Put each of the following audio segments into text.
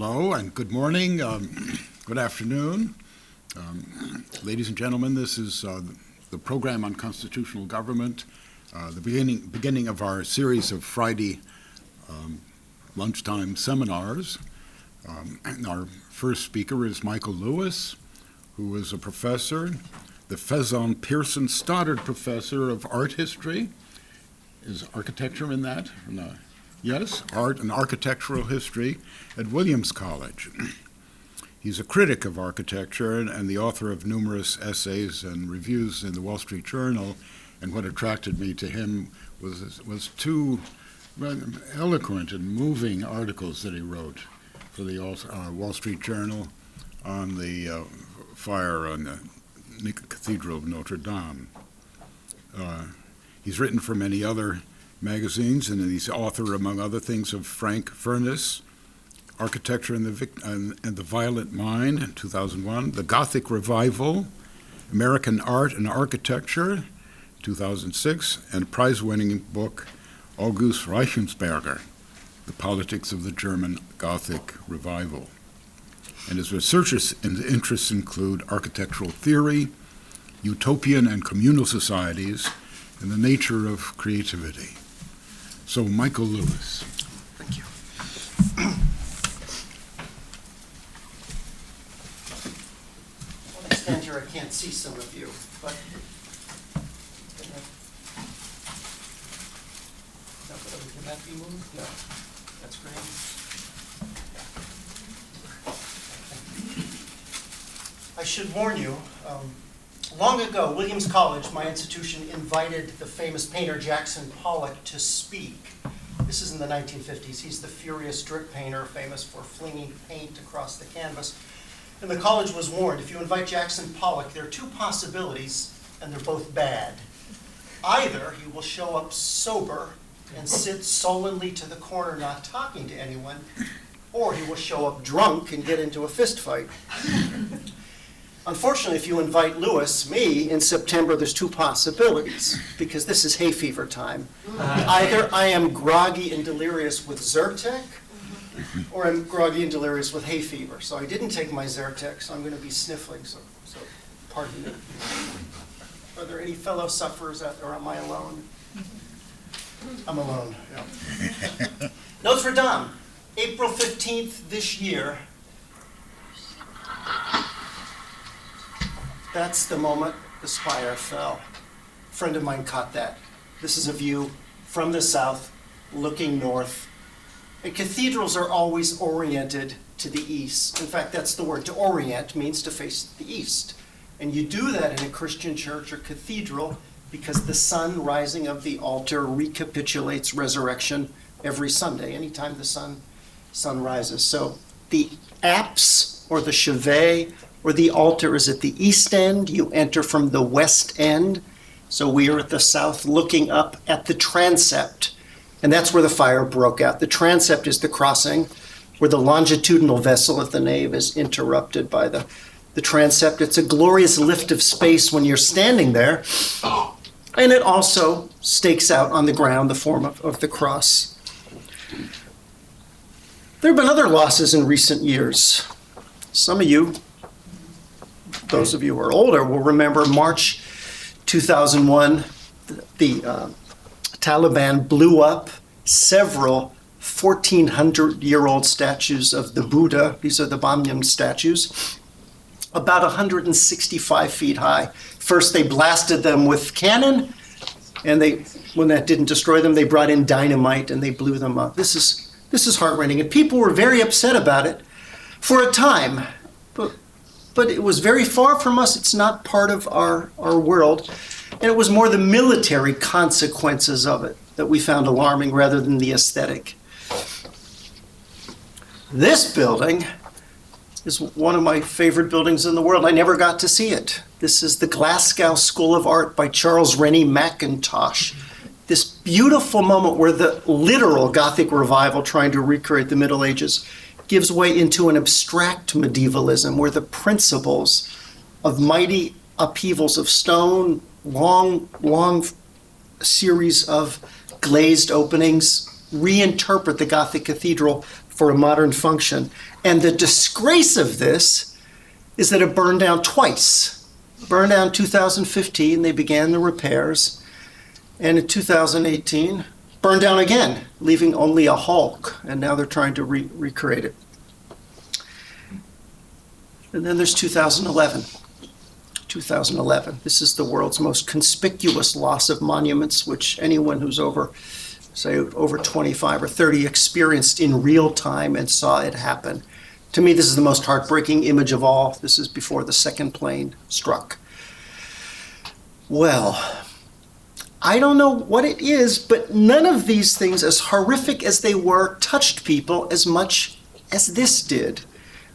Hello and good morning, good afternoon. Ladies and gentlemen, this is the program on constitutional government, the beginning of our series of Friday lunchtime seminars. Our first speaker is Michael Lewis, who is a professor, the Faison-Pierson-Stoddard Professor of Art History. Is architecture in that? No. Yes, Art and Architectural History at Williams College. He's a critic of architecture and the author of numerous essays and reviews in the Wall Street Journal. And what attracted me to him was two rather eloquent and moving articles that he wrote for the Wall Street Journal on the fire on the Cathedral of Notre Dame. He's written for many other magazines, and he's author, among other things, of Furness, Architecture and the Violent Mind, in 2001, The Gothic Revival, American Art and Architecture, 2006, and prize-winning book, August Reichensperger, The Politics of the German Gothic Revival. And his research interests include architectural theory, utopian and communal societies, and the nature of creativity. So, Michael Lewis. Thank you. When I stand here, I can't see some of you, but can that be moved? No, that's great. I should warn you, long ago, Williams College, my institution, invited the famous painter Jackson Pollock to speak. This is in the 1950s. He's the furious drip painter, famous for flinging paint across the canvas. And the college was warned, if you invite Jackson Pollock, there are two possibilities, and they're both bad. Either he will show up sober and sit sullenly to the corner not talking to anyone, or he will show up drunk and get into a fist fight. Unfortunately, if you invite Lewis, me, in September, there's two possibilities, because this is hay fever time. Either I am groggy and delirious with Zyrtec, or I'm groggy and delirious with hay fever. So I didn't take my Zyrtec, so I'm going to be sniffling, so pardon me. Are there any fellow sufferers out there, or am I alone? I'm alone, yeah. Notre Dame, April 15th this year. That's the moment the spire fell. A friend of mine caught that. This is a view from the south, looking north. And cathedrals are always oriented to the east. In fact, that's the word. To orient means to face the east. And you do that in a Christian church or cathedral because the sun rising of the altar recapitulates resurrection every Sunday, anytime the sun rises. So the apse or the chevet or the altar is at the east end. You enter from the west end. So we are at the south looking up at the transept. And that's where the fire broke out. The transept is the crossing where the longitudinal vessel at the nave is interrupted by the transept. It's a glorious lift of space when you're standing there. And it also stakes out on the ground the form of the cross. There have been other losses in recent years. Some of you, those of you who are older, will remember March 2001, the Taliban blew up several 1,400-year-old statues of the Buddha. These are the Bamyan statues, about 165 feet high. First, they blasted them with cannon, and when that didn't destroy them, they brought in dynamite and they blew them up. This is heart-rending, and people were very upset about it for a time. But it was very far from us. It's not part of our world. And it was more the military consequences of it that we found alarming rather than the aesthetic. This building is one of my favorite buildings in the world. I never got to see it. This is the Glasgow School of Art by Charles Rennie Mackintosh. This beautiful moment where the literal Gothic Revival, trying to recreate the Middle Ages, gives way into an abstract medievalism where the principles of mighty upheavals of stone, long series of glazed openings, reinterpret the Gothic cathedral for a modern function. And the disgrace of this is that it burned down twice. Burned down in 2015, they began the repairs. And in 2018, burned down again, leaving only a hulk. And now they're trying to recreate it. And then there's 2011. 2011. This is the world's most conspicuous loss of monuments, which anyone who's over 25 or 30 experienced in real time and saw it happen. To me, this is the most heartbreaking image of all. This is before the second plane struck. Well, I don't know what it is, but none of these things, as horrific as they were, touched people as much as this did.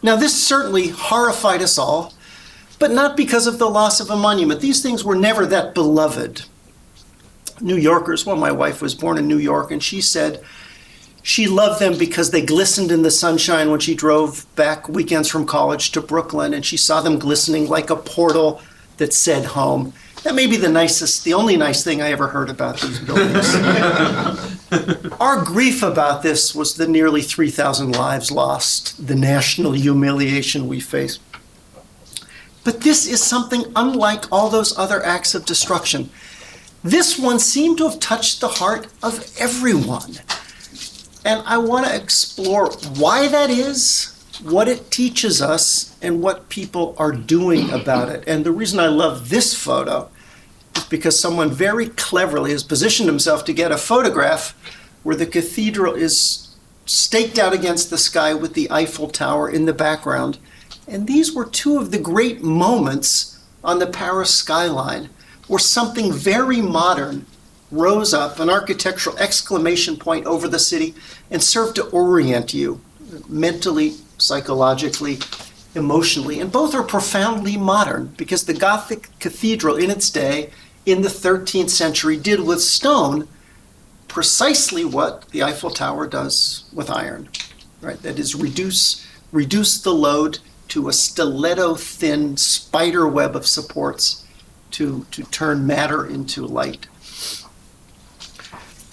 Now, this certainly horrified us all, but not because of the loss of a monument. These things were never that beloved. New Yorkers, well, my wife was born in New York, and she said she loved them because they glistened in the sunshine when she drove back weekends from college to Brooklyn, and she saw them glistening like a portal that said home. That may be the only nice thing I ever heard about these buildings. Our grief about this was the nearly 3,000 lives lost, the national humiliation we face. But this is something unlike all those other acts of destruction. This one seemed to have touched the heart of everyone. And I want to explore why that is, what it teaches us, and what people are doing about it. And the reason I love this photo is because someone very cleverly has positioned himself to get a photograph where the cathedral is staked out against the sky with the Eiffel Tower in the background. And these were two of the great moments on the Paris skyline where something very modern rose up, an architectural exclamation point over the city, and served to orient you mentally, psychologically, emotionally. And both are profoundly modern because the Gothic cathedral in its day, in the 13th century, did with stone precisely what the Eiffel Tower does with iron, right? That is, reduce the load to a stiletto-thin spider web of supports to turn matter into light.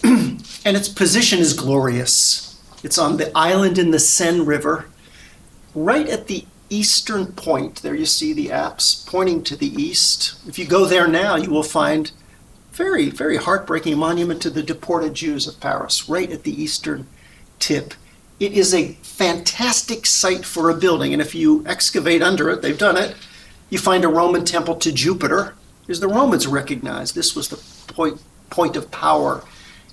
And its position is glorious. It's on the island in the Seine River, right at the eastern point. There you see the apse pointing to the east. If you go there now, you will find very, very heartbreaking monument to the deported Jews of Paris, right at the eastern tip. It is a fantastic site for a building, and if you excavate under it, they've done it, you find a Roman temple to Jupiter, because the Romans recognized this was the point of power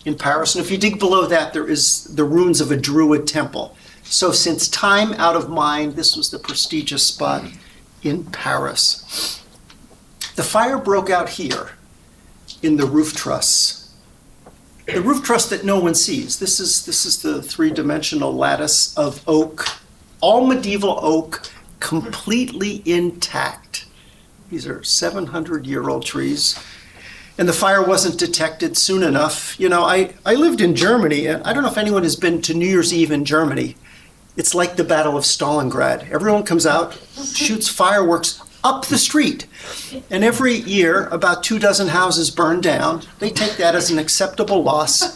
in Paris. And if you dig below that, there is the ruins of a Druid temple. So since time out of mind, this was the prestigious spot in Paris. The fire broke out here in the roof truss. The roof truss that no one sees. This is the three-dimensional lattice of oak, all medieval oak, completely intact. These are 700-year-old trees. And the fire wasn't detected soon enough. You know, I lived in Germany, and I don't know if anyone has been to New Year's Eve in Germany. It's like the Battle of Stalingrad. Everyone comes out, shoots fireworks up the street. And every year, about 24 houses burn down. They take that as an acceptable loss.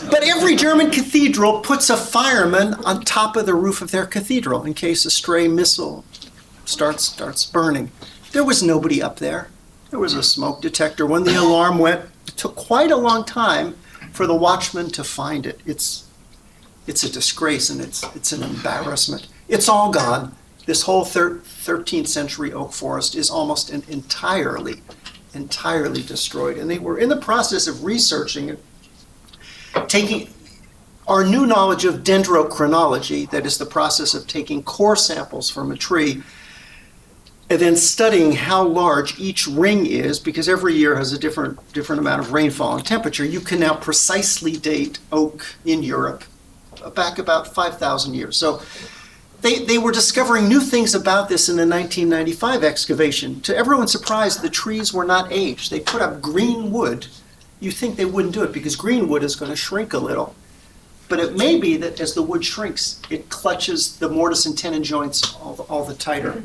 But every German cathedral puts a fireman on top of the roof of their cathedral in case a stray missile starts burning. There was nobody up there. There was a smoke detector. When the alarm went, it took quite a long time for the watchman to find it. It's a disgrace, and it's an embarrassment. It's all gone. This whole 13th century oak forest is almost entirely destroyed. And they were in the process of researching it, taking our new knowledge of dendrochronology, that is the process of taking core samples from a tree, and then studying how large each ring is, because every year has a different amount of rainfall and temperature. You can now precisely date oak in Europe back about 5,000 years. So they were discovering new things about this in the 1995 excavation. To everyone's surprise, the trees were not aged. They put up green wood. You think they wouldn't do it because green wood is going to shrink a little. But it may be that as the wood shrinks, it clutches the mortise and tenon joints all the tighter.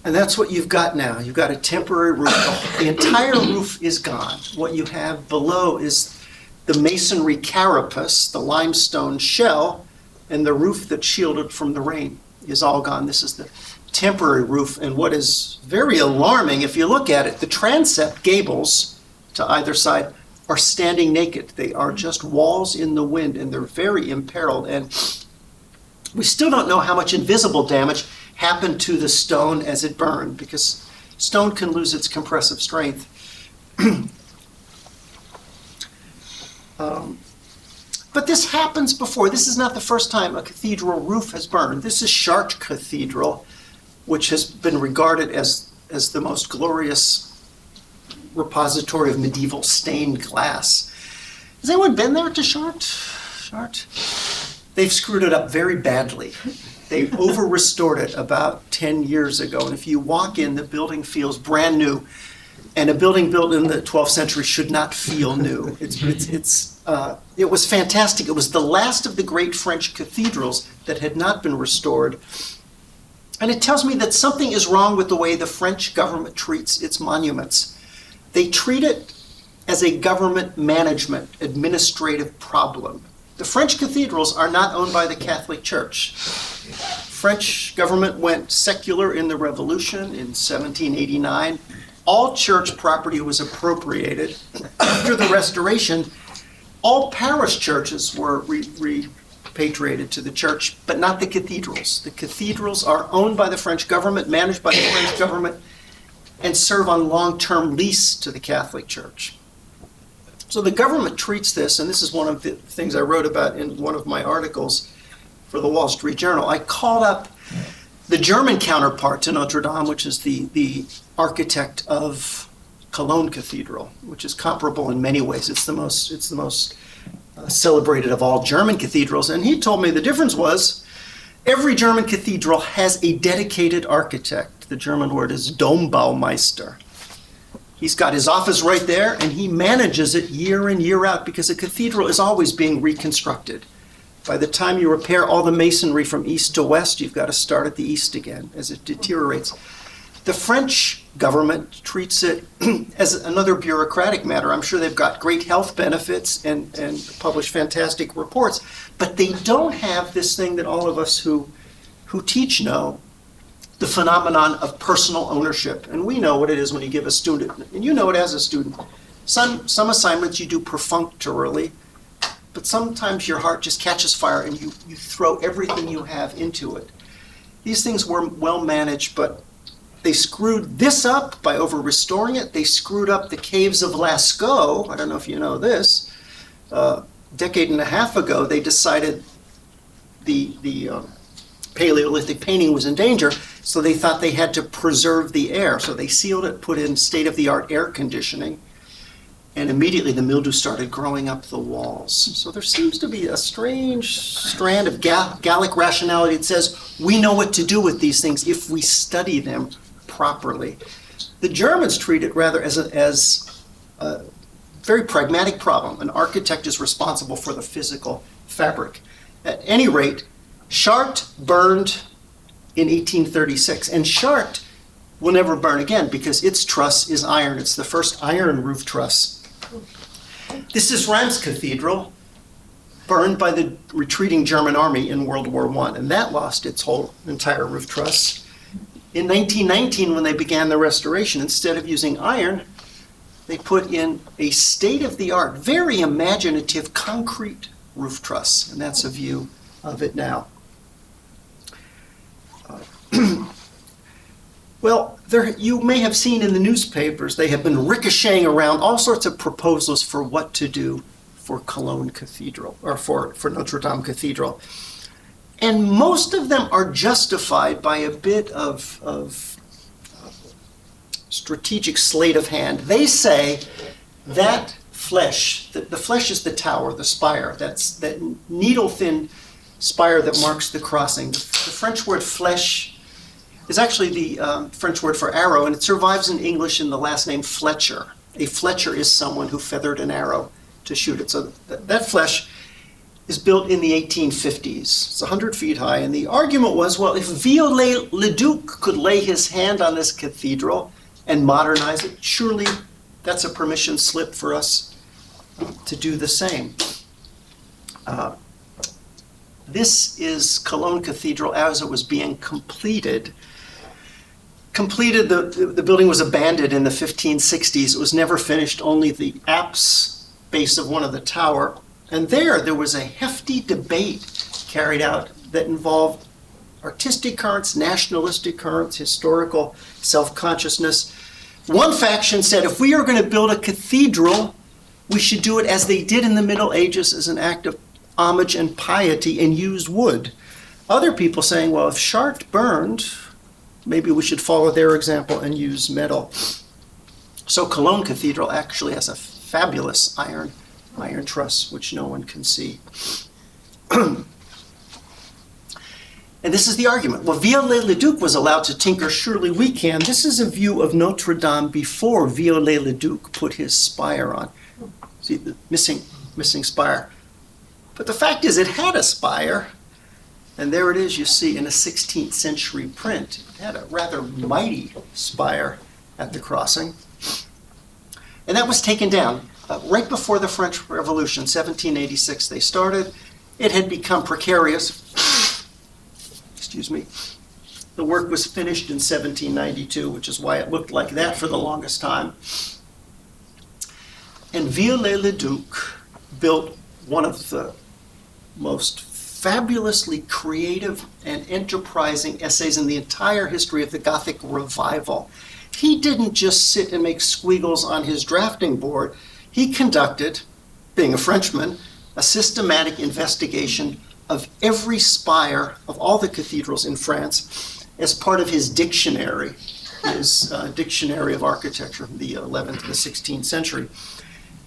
And that's what you've got now. You've got a temporary roof. The entire roof is gone. What you have below is the masonry carapace, the limestone shell, and the roof that shielded from the rain is all gone. This is the temporary roof, and what is very alarming, if you look at it, the transept gables to either side are standing naked. They are just walls in the wind, and they're very imperiled, and we still don't know how much invisible damage happened to the stone as it burned, because stone can lose its compressive strength. But this happens before. This is not the first time a cathedral roof has burned. This is Chartres Cathedral, which has been regarded as the most glorious repository of medieval stained glass. Has anyone been there to Chartres? They've screwed it up very badly. They over-restored it about 10 years ago, and if you walk in, the building feels brand new, and a building built in the 12th century should not feel new. It was fantastic. It was the last of the great French cathedrals that had not been restored, and it tells me that something is wrong with the way the French government treats its monuments. They treat it as a government management, administrative problem. The French cathedrals are not owned by the Catholic Church. French government went secular in the Revolution in 1789. All church property was appropriated. After the Restoration, all parish churches were repatriated to the church, but not the cathedrals. The cathedrals are owned by the French government, managed by the French government, and serve on long-term lease to the Catholic Church. So the government treats this, and this is one of the things I wrote about in one of my articles for the Wall Street Journal. I called up the German counterpart to Notre Dame, which is the architect of Cologne Cathedral, which is comparable in many ways. It's the most celebrated of all German cathedrals. And he told me the difference was every German cathedral has a dedicated architect. The German word is Dombaumeister. He's got his office right there, and he manages it year in, year out, because a cathedral is always being reconstructed. By the time you repair all the masonry from east to west, you've got to start at the east again as it deteriorates. The French government treats it as another bureaucratic matter. I'm sure they've got great health benefits and publish fantastic reports, but they don't have this thing that all of us who teach know, the phenomenon of personal ownership. And we know what it is when you give a student, and you know it as a student. Some assignments you do perfunctorily, but sometimes your heart just catches fire and you throw everything you have into it. These things were well managed, but they screwed this up by over-restoring it. They screwed up the caves of Lascaux. I don't know if you know this. A decade and a half ago, they decided the Paleolithic painting was in danger, so they thought they had to preserve the air. So they sealed it, put in state-of-the-art air conditioning, and immediately the mildew started growing up the walls. So there seems to be a strange strand of Gallic rationality that says we know what to do with these things if we study them properly. The Germans treat it rather as a very pragmatic problem. An architect is responsible for the physical fabric. At any rate, Chartres burned in 1836, and Chartres will never burn again because its truss is iron. It's the first iron roof truss. This is Reims Cathedral, burned by the retreating German army in World War I, and that lost its whole entire roof truss. In 1919, when they began the restoration, instead of using iron, they put in a state-of-the-art, very imaginative concrete roof truss, and that's a view of it now. Well, you may have seen in the newspapers, they have been ricocheting around all sorts of proposals for what to do for Cologne Cathedral, or for Notre Dame Cathedral. And most of them are justified by a bit of strategic sleight of hand. They say that flesh, the flesh is the tower, the spire, that's that needle-thin spire that marks the crossing. The French word flesh is actually the French word for arrow, and it survives in English in the last name Fletcher. A Fletcher is someone who feathered an arrow to shoot it. So that flesh is built in the 1850s. It's 100 feet high, and the argument was, well, if Violette Leduc could lay his hand on this cathedral and modernize it, surely that's a permission slip for us to do the same. This is Cologne Cathedral as it was being completed. The building was abandoned in the 1560s. It was never finished, only the apse base of one of the tower. And there was a hefty debate carried out that involved artistic currents, nationalistic currents, historical self-consciousness. One faction said, if we are going to build a cathedral, we should do it as they did in the Middle Ages as an act of homage and piety and use wood. Other people saying, well, if Chartres burned, maybe we should follow their example and use metal. So Cologne Cathedral actually has a fabulous iron truss, which no one can see. And this is the argument. Well, Violette Leduc was allowed to tinker, surely we can. This is a view of Notre Dame before Violette Leduc put his spire on. See the missing spire. But the fact is it had a spire, and there it is, you see, in a 16th century print. It had a rather mighty spire at the crossing. And that was taken down right before the French Revolution, 1786 they started. It had become precarious. Excuse me. The work was finished in 1792, which is why it looked like that for the longest time. And Violette Leduc built one of the most fabulously creative and enterprising essays in the entire history of the Gothic Revival. He didn't just sit and make squiggles on his drafting board. He conducted, being a Frenchman, a systematic investigation of every spire of all the cathedrals in France as part of his dictionary, Dictionary of Architecture from the 11th to the 16th century.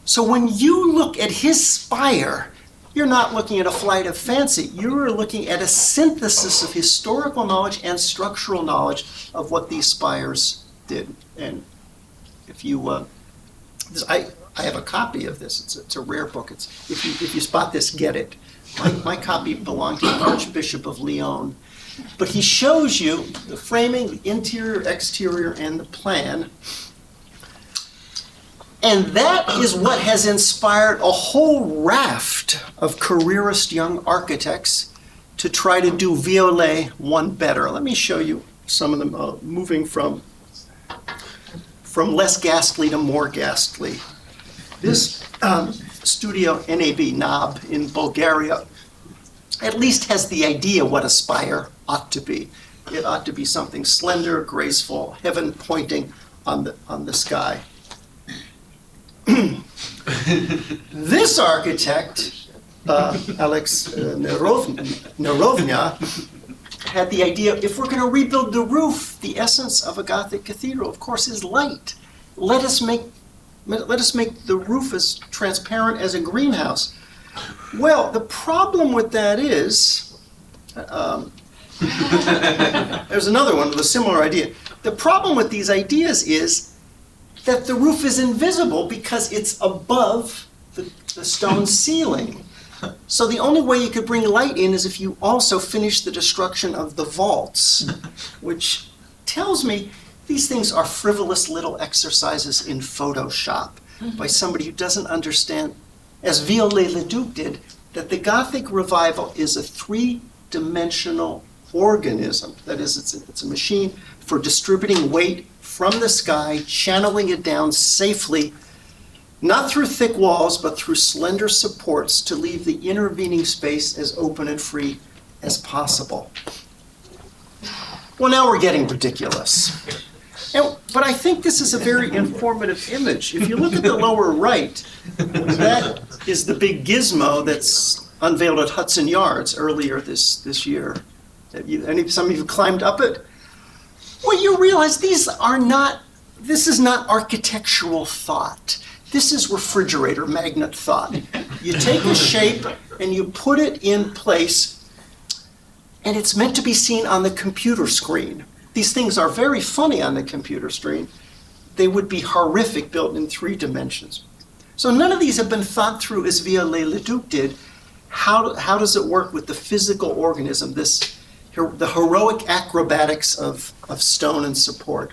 So when you look at his spire, you're not looking at a flight of fancy. You're looking at a synthesis of historical knowledge and structural knowledge of what these spires did. And if you, I have a copy of this. It's a rare book. If you spot this, get it. My copy belonged to the Archbishop of Lyon. But he shows you the framing, the interior, exterior, and the plan. And that is what has inspired a whole raft of careerist young architects to try to do Violette one better. Let me show you some of them, moving from less ghastly to more ghastly. This studio NAB in Bulgaria at least has the idea what a spire ought to be. It ought to be something slender, graceful, heaven pointing on the sky. This architect, Alex Nerovnia, had the idea, if we're going to rebuild the roof, the essence of a Gothic cathedral, of course, is light. Let us make the roof as transparent as a greenhouse. Well, the problem with that is, there's another one with a similar idea. The problem with these ideas is that the roof is invisible because it's above the stone ceiling. So the only way you could bring light in is if you also finish the destruction of the vaults, which tells me these things are frivolous little exercises in Photoshop by somebody who doesn't understand, as Violette Leduc did, that the Gothic Revival is a three-dimensional organism. That is, it's a machine for distributing weight from the sky, channeling it down safely, not through thick walls, but through slender supports to leave the intervening space as open and free as possible. Well, now we're getting ridiculous. But I think this is a very informative image. If you look at the lower right, that is the big gizmo that's unveiled at Hudson Yards earlier this year. Some of you climbed up it? Well, you realize this is not architectural thought. This is refrigerator magnet thought. You take a shape and you put it in place, and it's meant to be seen on the computer screen. These things are very funny on the computer screen. They would be horrific built in 3 dimensions. So none of these have been thought through as Violette Leduc did. How does it work with the physical organism, the heroic acrobatics of stone and support?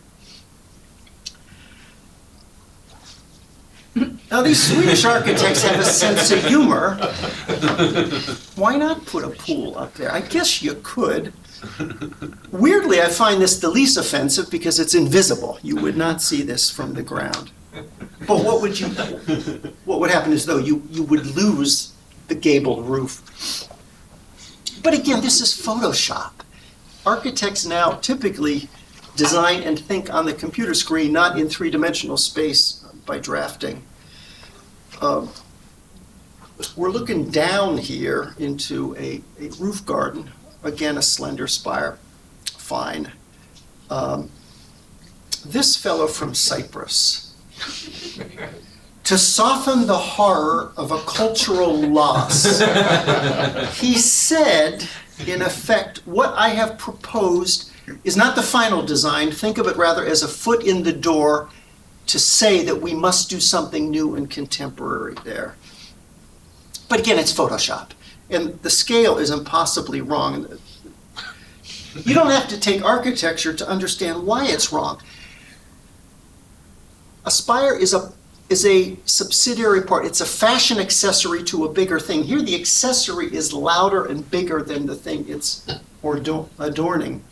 Now, these Swedish architects have a sense of humor. Why not put a pool up there? I guess you could. Weirdly, I find this the least offensive because it's invisible. You would not see this from the ground. But what would happen is, though, you would lose the gabled roof. But again, this is Photoshop. Architects now typically design and think on the computer screen, not in three-dimensional space by drafting. We're looking down here into a roof garden. Again, a slender spire. Fine. This fellow from Cyprus, to soften the horror of a cultural loss, he said, in effect, what I have proposed is not the final design. Think of it rather as a foot in the door to say that we must do something new and contemporary there. But again, it's Photoshop, and the scale is impossibly wrong. You don't have to take architecture to understand why it's wrong. A spire is a subsidiary part. It's a fashion accessory to a bigger thing. Here, the accessory is louder and bigger than the thing it's adorning.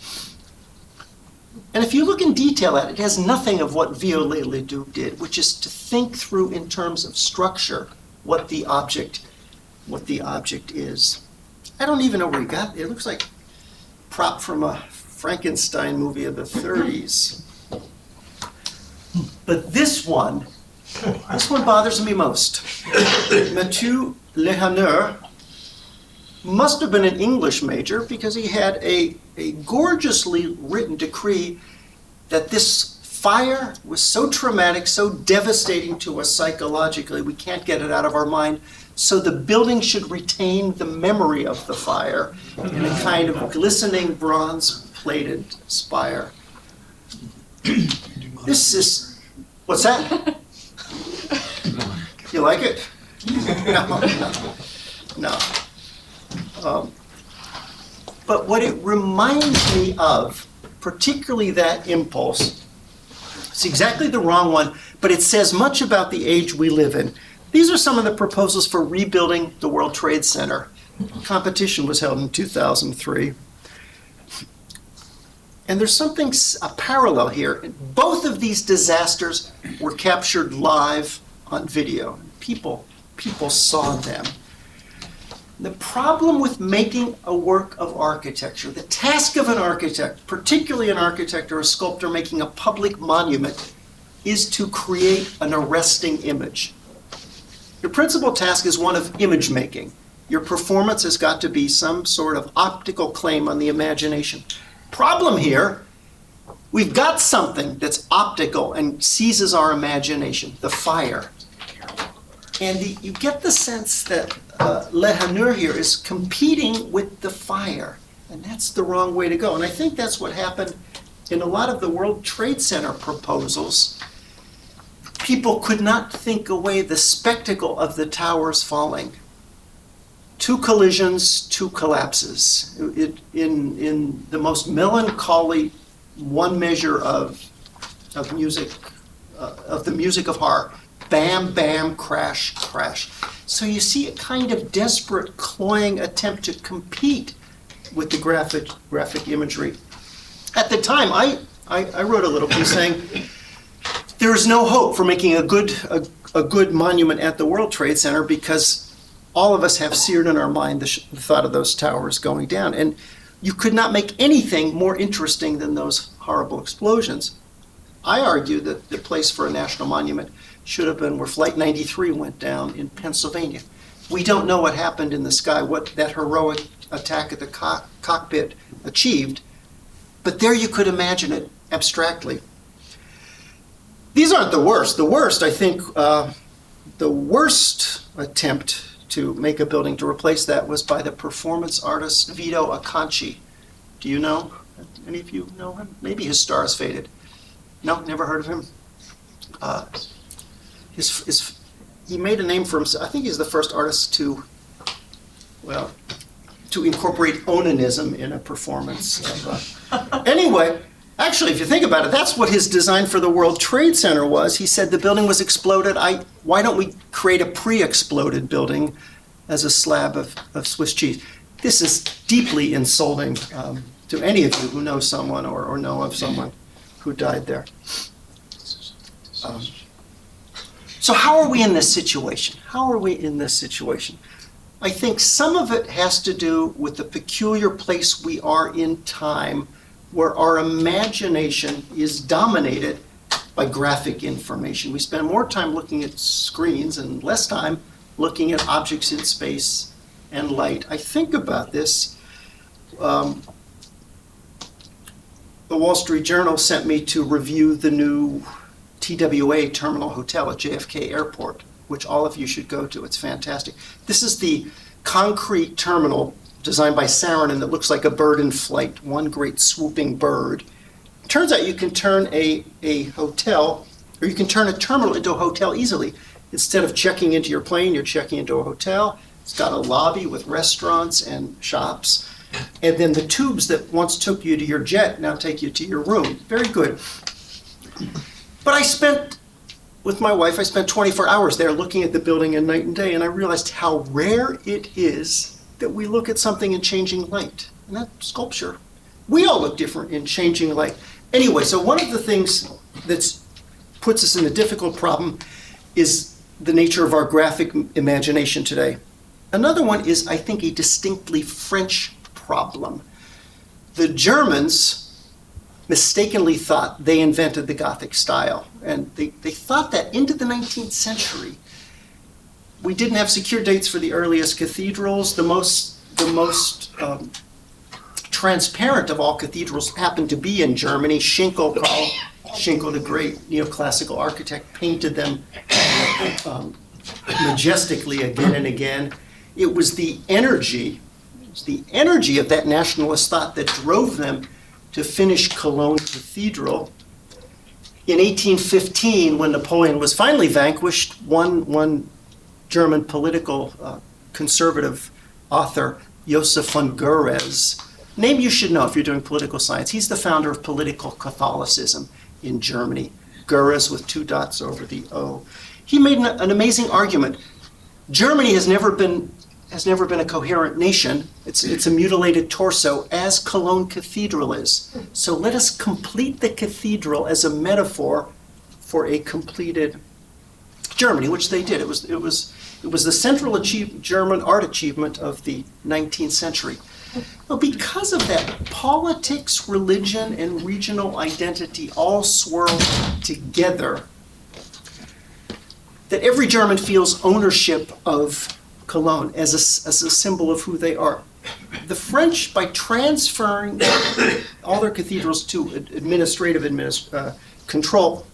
And if you look in detail at it, it has nothing of what Violette Leduc did, which is to think through in terms of structure what the object is. I don't even know where he got it. It looks like a prop from a Frankenstein movie of the 30s. But this one bothers me most. Mathieu Lehaneur must have been an English major because he had a gorgeously written decree that this fire was so traumatic, so devastating to us psychologically, we can't get it out of our mind. So the building should retain the memory of the fire in a kind of glistening bronze-plated spire. This is, what's that? You like it? No. But what it reminds me of, particularly that impulse, it's exactly the wrong one, but it says much about the age we live in. These are some of the proposals for rebuilding the World Trade Center. Competition was held in 2003. And there's a parallel here. Both of these disasters were captured live on video. People saw them. The problem with making a work of architecture, the task of an architect, particularly an architect or a sculptor making a public monument, is to create an arresting image. Your principal task is one of image making. Your performance has got to be some sort of optical claim on the imagination. Problem here, we've got something that's optical and seizes our imagination, the fire. And you get the sense that Lehaneur here is competing with the fire, and that's the wrong way to go. And I think that's what happened in a lot of the World Trade Center proposals. People could not think away the spectacle of the towers falling. 2 collisions, 2 collapses. In the most melancholy one measure of music, of the music of horror. Bam, bam, crash, crash. So you see a kind of desperate, cloying attempt to compete with the graphic imagery. At the time, I wrote a little piece saying, there is no hope for making a good monument at the World Trade Center because all of us have seared in our mind the thought of those towers going down. And you could not make anything more interesting than those horrible explosions. I argue that the place for a national monument should have been where Flight 93 went down in Pennsylvania. We don't know what happened in the sky, what that heroic attack at the cockpit achieved, but there you could imagine it abstractly. These aren't the worst. The worst, I think, the worst attempt to make a building to replace that was by the performance artist Vito Acconci. Do you know? Any of you know him? Maybe his star is faded. No, never heard of him? He made a name for himself. I think he's the first artist to incorporate onanism in a performance. Anyway, Actually, if you think about it, that's what his design for the World Trade Center was. He said the building was exploded. Why don't we create a pre-exploded building as a slab of Swiss cheese? This is deeply insulting to any of you who know someone or know of someone who died there. So how are we in this situation? How are we in this situation? I think some of it has to do with the peculiar place we are in time, where our imagination is dominated by graphic information. We spend more time looking at screens and less time looking at objects in space and light. I think about this. The Wall Street Journal sent me to review the new TWA Terminal Hotel at JFK Airport, which all of you should go to. It's fantastic. This is the concrete terminal designed by Serra that looks like a bird in flight, one great swooping bird. Turns out you can turn a hotel, or you can turn a terminal into a hotel easily. Instead of checking into your plane, you're checking into a hotel. It's got a lobby with restaurants and shops. And then the tubes that once took you to your jet now take you to your room. Very good. But with my wife, I spent 24 hours there looking at the building in night and day, and I realized how rare it is that we look at something in changing light. And that sculpture, we all look different in changing light. Anyway, so one of the things that puts us in a difficult problem is the nature of our graphic imagination today. Another one is, I think, a distinctly French problem. The Germans mistakenly thought they invented the Gothic style. And they thought that into the 19th century. We didn't have secure dates for the earliest cathedrals. The most transparent of all cathedrals happened to be in Germany. Schinkel, the great neoclassical architect, painted them majestically again and again. It was the energy of that nationalist thought that drove them to finish Cologne Cathedral. In 1815, when Napoleon was finally vanquished, one German political conservative author, Joseph von Goerez, name you should know if you're doing political science. He's the founder of political Catholicism in Germany. Goerez with 2 dots over the O. He made an amazing argument. Germany has never been a coherent nation. It's a mutilated torso, as Cologne Cathedral is. So let us complete the cathedral as a metaphor for a completed Germany, which they did. It was the central German art achievement of the 19th century. Well, because of that, politics, religion, and regional identity all swirl together, that every German feels ownership of Cologne as a symbol of who they are. The French, by transferring all their cathedrals to administrative control,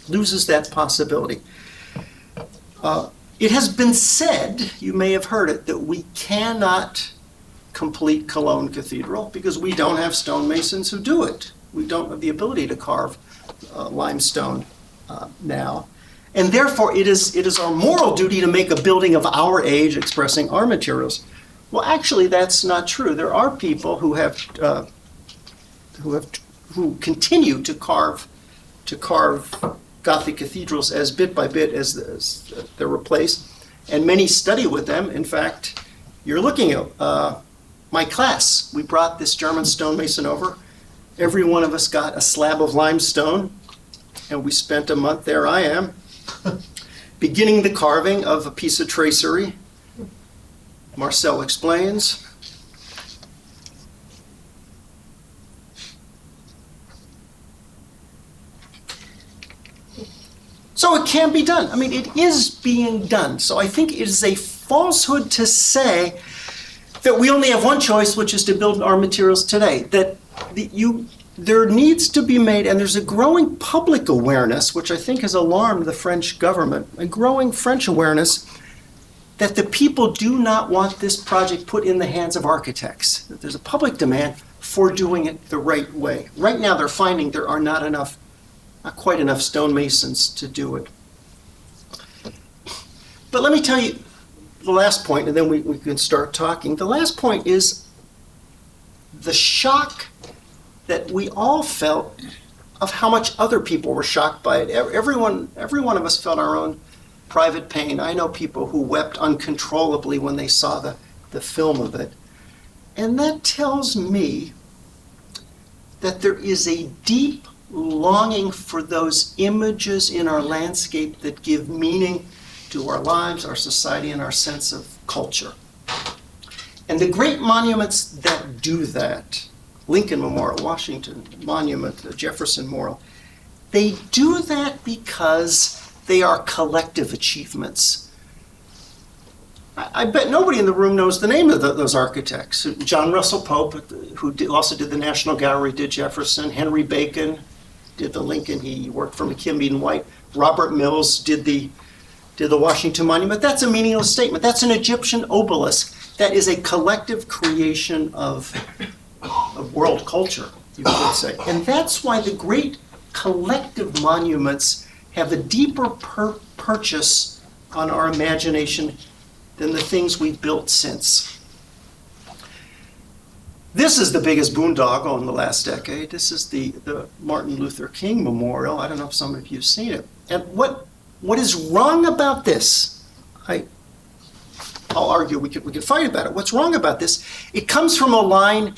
loses that possibility. It has been said, you may have heard it, that we cannot complete Cologne Cathedral because we don't have stonemasons who do it. We don't have the ability to carve limestone now. And therefore, it is our moral duty to make a building of our age expressing our materials. Well, actually, that's not true. There are people who continue to carve Gothic cathedrals as bit by bit as they're replaced, and many study with them. In fact, you're looking at my class. We brought this German stonemason over. Every one of us got a slab of limestone, and we spent a month there. I am beginning the carving of a piece of tracery. Marcel explains. So it can be done. I mean, it is being done. So I think it is a falsehood to say that we only have one choice, which is to build our materials today. That there needs to be made, and there's a growing public awareness, which I think has alarmed the French government, a growing French awareness that the people do not want this project put in the hands of architects. That there's a public demand for doing it the right way. Right now they're finding there are not quite enough stonemasons to do it. But let me tell you the last point, and then we can start talking. The last point is the shock that we all felt of how much other people were shocked by it. Every one of us felt our own private pain. I know people who wept uncontrollably when they saw the film of it. And that tells me that there is a deep longing for those images in our landscape that give meaning to our lives, our society, and our sense of culture. And the great monuments that do that, Lincoln Memorial, Washington Monument, the Jefferson Memorial, they do that because they are collective achievements. I bet nobody in the room knows the name of those architects. John Russell Pope, who also did the National Gallery, did Jefferson. Henry Bacon did the Lincoln. He worked for McKinley and White. Robert Mills did the Washington Monument. That's a meaningless statement. That's an Egyptian obelisk. That is a collective creation of world culture, you could say. And that's why the great collective monuments have a deeper purchase on our imagination than the things we've built since. This is the biggest boondoggle in the last decade. This is the Martin Luther King Memorial. I don't know if some of you have seen it. And what is wrong about this? I'll argue we could fight about it. What's wrong about this? It comes from a line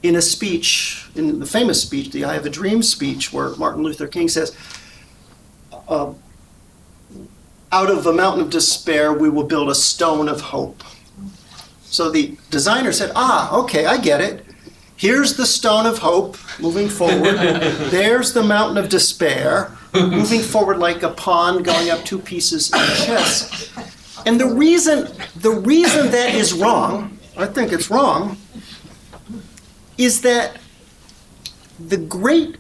in a speech, in the famous speech, the I Have a Dream speech, where Martin Luther King says, out of a mountain of despair, we will build a stone of hope. So the designer said, okay, I get it. Here's the stone of hope moving forward. There's the mountain of despair moving forward like a pawn going up two pieces in chess. And the reason that is wrong, I think it's wrong, is that the great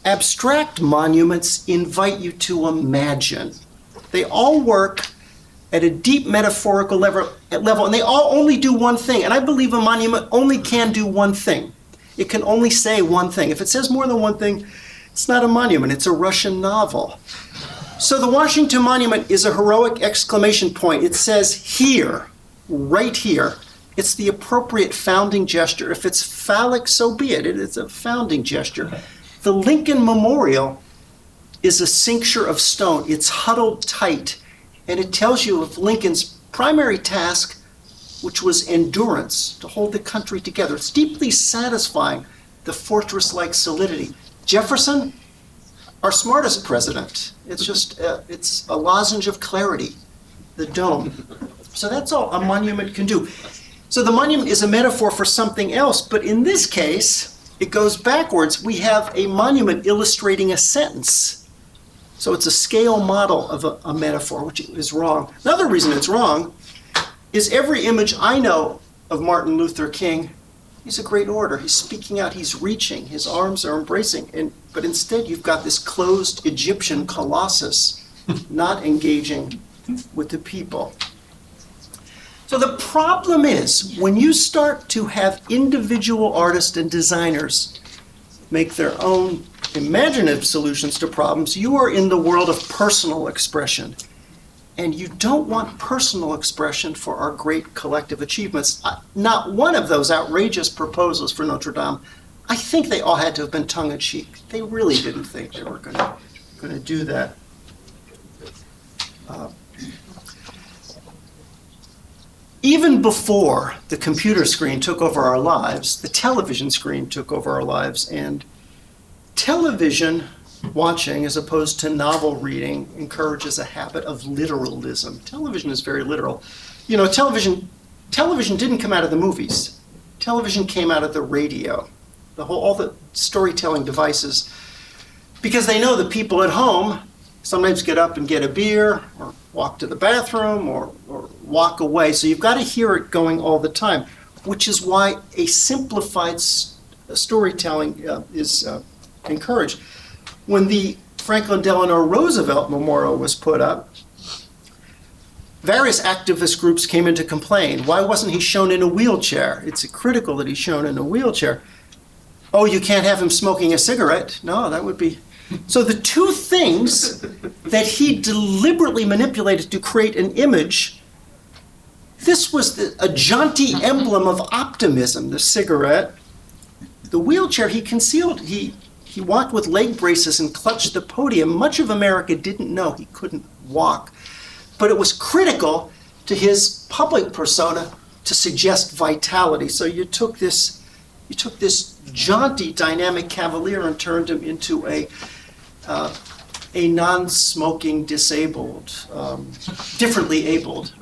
abstract monuments invite you to imagine. They all work at a deep metaphorical level, and they all only do one thing. And I believe a monument only can do one thing. It can only say one thing. If it says more than one thing, it's not a monument, it's a Russian novel. So the Washington Monument is a heroic exclamation point. It says here, right here. It's the appropriate founding gesture. If it's phallic, so be it. It's a founding gesture. The Lincoln Memorial is a cincture of stone. It's huddled tight, and it tells you of Lincoln's primary task, which was endurance, to hold the country together. It's deeply satisfying, the fortress-like solidity. Jefferson, our smartest president. It's just, it's a lozenge of clarity, the dome. So that's all a monument can do. So the monument is a metaphor for something else, but in this case, it goes backwards. We have a monument illustrating a sentence. So it's a scale model of a metaphor, which is wrong. Another reason it's wrong is every image I know of Martin Luther King, he's a great orator. He's speaking out, he's reaching, his arms are embracing. But instead you've got this closed Egyptian colossus not engaging with the people. So the problem is when you start to have individual artists and designers make their own imaginative solutions to problems, you are in the world of personal expression. And you don't want personal expression for our great collective achievements. Not one of those outrageous proposals for Notre Dame, I think they all had to have been tongue-in-cheek. They really didn't think they were going to do that. Even before the computer screen took over our lives, the television screen took over our lives, and television watching, as opposed to novel reading, encourages a habit of literalism. Television is very literal. You know, television didn't come out of the movies. Television came out of the radio, all the storytelling devices, because they know the people at home sometimes get up and get a beer, or walk to the bathroom, or walk away. So you've got to hear it going all the time, which is why a simplified storytelling is encouraged. When the Franklin Delano Roosevelt Memorial was put up, various activist groups came in to complain. Why wasn't he shown in a wheelchair? It's critical that he's shown in a wheelchair. Oh, you can't have him smoking a cigarette. No, that would be... So the two things that he deliberately manipulated to create an image, this was a jaunty emblem of optimism, the cigarette, the wheelchair, he concealed, he walked with leg braces and clutched the podium. Much of America didn't know he couldn't walk, but it was critical to his public persona to suggest vitality. So you took this jaunty, dynamic cavalier and turned him into a non-smoking, disabled, differently abled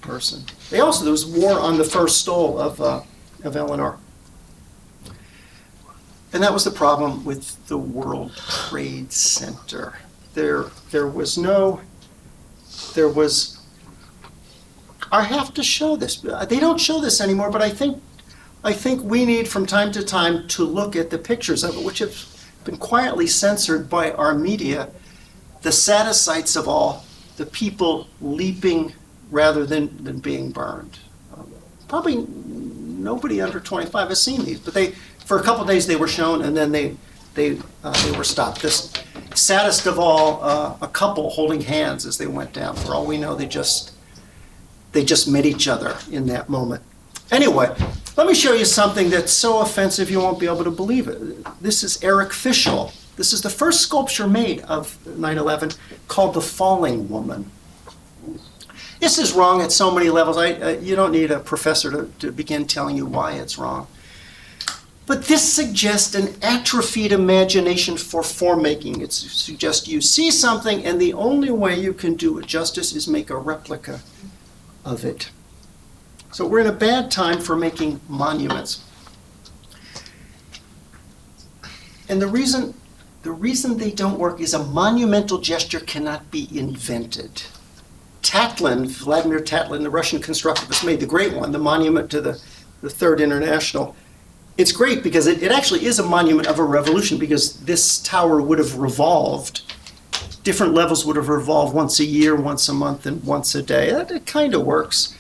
person. There was war on the first stole of Eleanor. And that was the problem with the World Trade Center. I have to show this. They don't show this anymore, but I think we need from time to time to look at the pictures of it, which have been quietly censored by our media. The saddest sights of all, the people leaping rather than being burned. Probably nobody under 25 has seen these, but for a couple of days they were shown, and then they were stopped. This saddest of all, a couple holding hands as they went down. For all we know, they just met each other in that moment. Anyway, let me show you something that's so offensive you won't be able to believe it. This is Eric Fischl. This is the first sculpture made of 9/11 called The Falling Woman. This is wrong at so many levels. You don't need a professor to begin telling you why it's wrong. But this suggests an atrophied imagination for form making. It suggests you see something, and the only way you can do it justice is make a replica of it. So we're in a bad time for making monuments. And the reason they don't work is a monumental gesture cannot be invented. Vladimir Tatlin, the Russian constructivist, made the great one, the monument to the Third International. It's great because it actually is a monument of a revolution, because this tower would have revolved. Different levels would have revolved once a year, once a month, and once a day. It kind of works.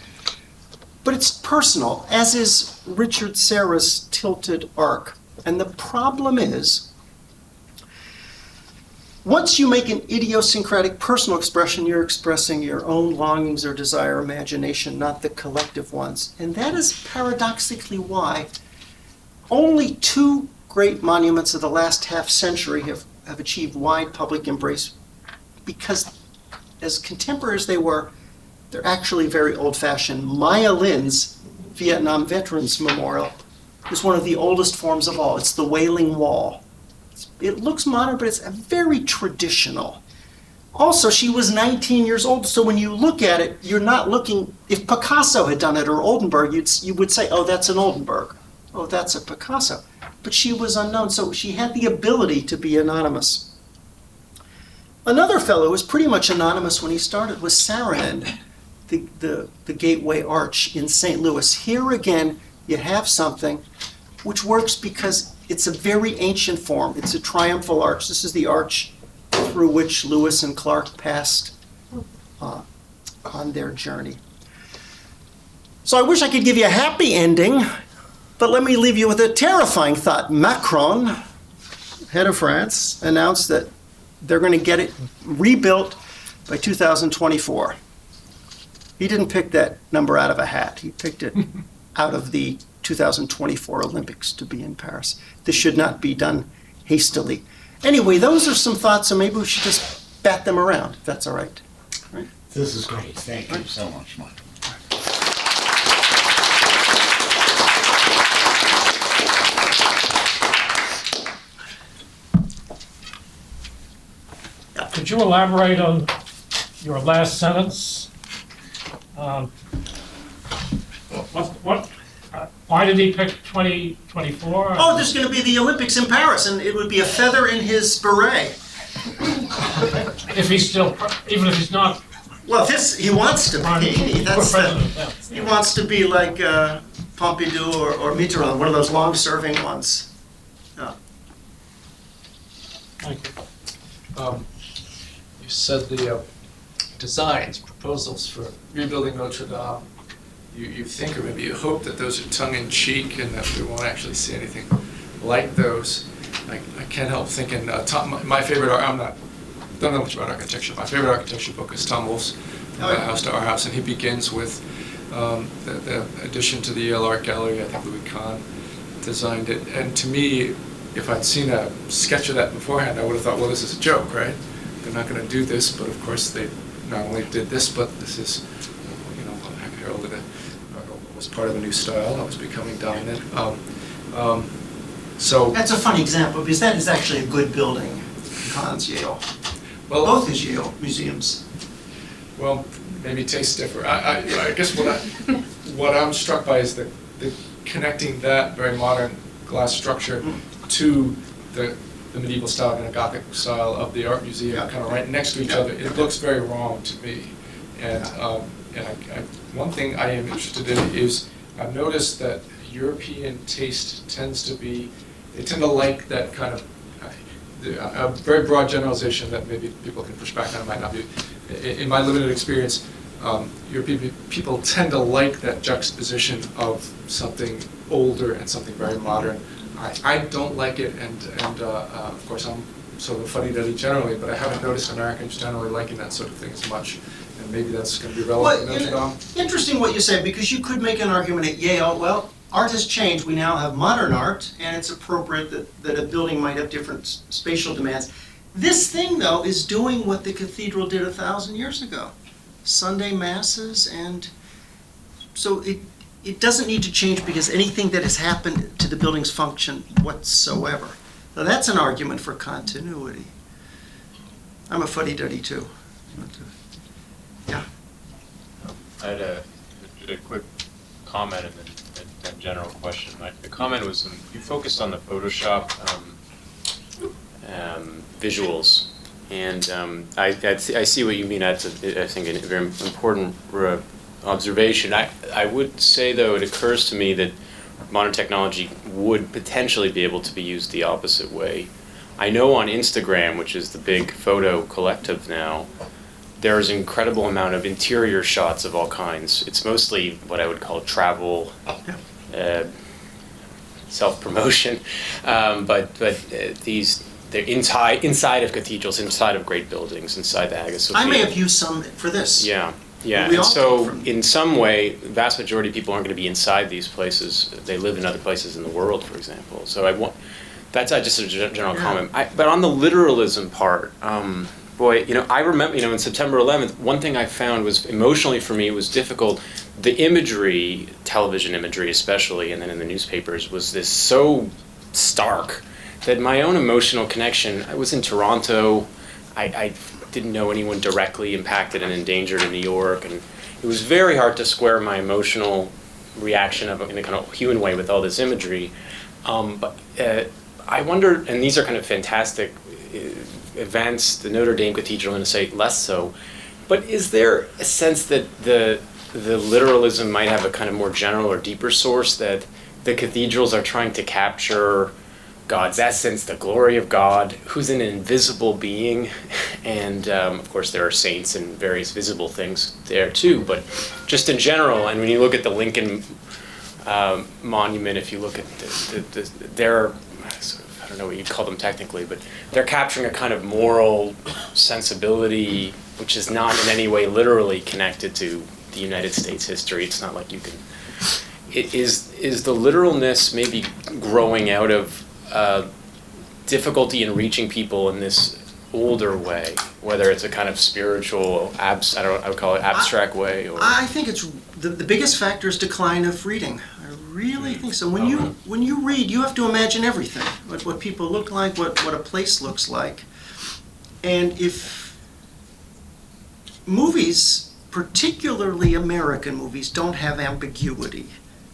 But it's personal, as is Richard Serra's tilted arc. And the problem is, once you make an idiosyncratic personal expression, you're expressing your own longings or desire, imagination, not the collective ones. And that is paradoxically why only two great monuments of the last half century have achieved wide public embrace, because as contemporary as they were, they're actually very old-fashioned. Maya Lin's Vietnam Veterans Memorial is one of the oldest forms of all. It's the Wailing Wall. It looks modern, but it's very traditional. Also, she was 19 years old, so when you look at it, you're not looking, if Picasso had done it or Oldenburg, you would say, oh, that's an Oldenburg. Oh, that's a Picasso. But she was unknown, so she had the ability to be anonymous. Another fellow who was pretty much anonymous when he started was Saarinen, the Gateway Arch in St. Louis. Here again, you have something which works because it's a very ancient form. It's a triumphal arch. This is the arch through which Lewis and Clark passed on their journey. So I wish I could give you a happy ending, but let me leave you with a terrifying thought. Macron, head of France, announced that they're going to get it rebuilt by 2024. He didn't pick that number out of a hat. He picked it out of the 2024 Olympics to be in Paris. This should not be done hastily. Anyway, those are some thoughts, so maybe we should just bat them around, if that's all right. Right? This is great. Thank you so much, Mike. Could you elaborate on your last sentence? Why did he pick 2024? Oh, there's going to be the Olympics in Paris, and it would be a feather in his beret. If he's still, even if he's not. Well, he wants to be. He wants to be like Pompidou or Mitterrand, one of those long-serving ones. Yeah. Thank you. You said the designs, proposals for rebuilding Notre Dame, you think, or maybe you hope that those are tongue-in-cheek and that we won't actually see anything like those. I can't help thinking, my favorite, don't know much about architecture. My favorite architecture book is Tom Wolfe's House to Our House, and he begins with the addition to the Yale Art Gallery, I think Louis Kahn designed it. And to me, if I'd seen a sketch of that beforehand, I would have thought, well, this is a joke, right? They're not going to do this, but of course they not only did this, but this is, heralded was part of a new style that was becoming dominant. So That's a funny example, because that is actually a good building, Hans Yale. well, Both his Yale museums. well, maybe tastes differ. I guess what I'm struck by is the connecting that very modern glass structure to the medieval style and the Gothic style of the art museum, kind of right next to each other. It looks very wrong to me. And one thing I am interested in is I've noticed that European taste tends to be, they tend to like that kind of, a very broad generalization that maybe people can push back on, it might not be. In my limited experience, European people tend to like that juxtaposition of something older and something very modern. I don't like it, and of course I'm sort of a fuddy-duddy generally, but I haven't noticed Americans generally liking that sort of thing as much. And maybe that's going to be relevant in Notre Dame. Interesting what you say, because you could make an argument at Yale, well, art has changed. We now have modern art, and it's appropriate that a building might have different spatial demands. This thing, though, is doing what the cathedral did 1,000 years ago. Sunday masses, and so it doesn't need to change because anything that has happened to the building's function whatsoever. Now, that's an argument for continuity. I'm a fuddy-duddy, too. Yeah. I had a quick comment and then a general question. The comment was, you focused on the Photoshop visuals, and I see what you mean. That's, I think, a very important observation. I would say, though, it occurs to me that modern technology would potentially be able to be used the opposite way. I know on Instagram, which is the big photo collective now, there's an incredible amount of interior shots of all kinds. It's mostly what I would call travel, self-promotion, but they're inside of cathedrals, inside of great buildings, inside the Hagia Sophia. I may have used some for this. Yeah. We And all so, take from- in some way, the vast majority of people aren't going to be inside these places. They live in other places in the world, for example. So that's just a general comment. But on the literalism part, boy, I remember, in September 11th, one thing I found was, emotionally for me, it was difficult. The imagery, television imagery especially, and then in the newspapers, was this so stark that my own emotional connection, I was in Toronto, I didn't know anyone directly impacted and endangered in New York, and it was very hard to square my emotional reaction in a kind of human way with all this imagery. But I wonder, and these are kind of fantastic events, the Notre Dame Cathedral, and say less so, but is there a sense that the literalism might have a kind of more general or deeper source, that the cathedrals are trying to capture God's essence, the glory of God, who's an invisible being, and of course there are saints and various visible things there too, but just in general, and when you look at the Lincoln monument, if you look at they're, I don't know what you'd call them technically, but they're capturing a kind of moral sensibility which is not in any way literally connected to the United States history. It's not like you can... Is the literalness maybe growing out of difficulty in reaching people in this older way, whether it's a kind of spiritual, I would call it abstract way, or... I think it's the biggest factor is decline of reading. I really think so. When you read, you have to imagine everything, what people look like, what a place looks like. And if movies, particularly American movies, don't have ambiguity,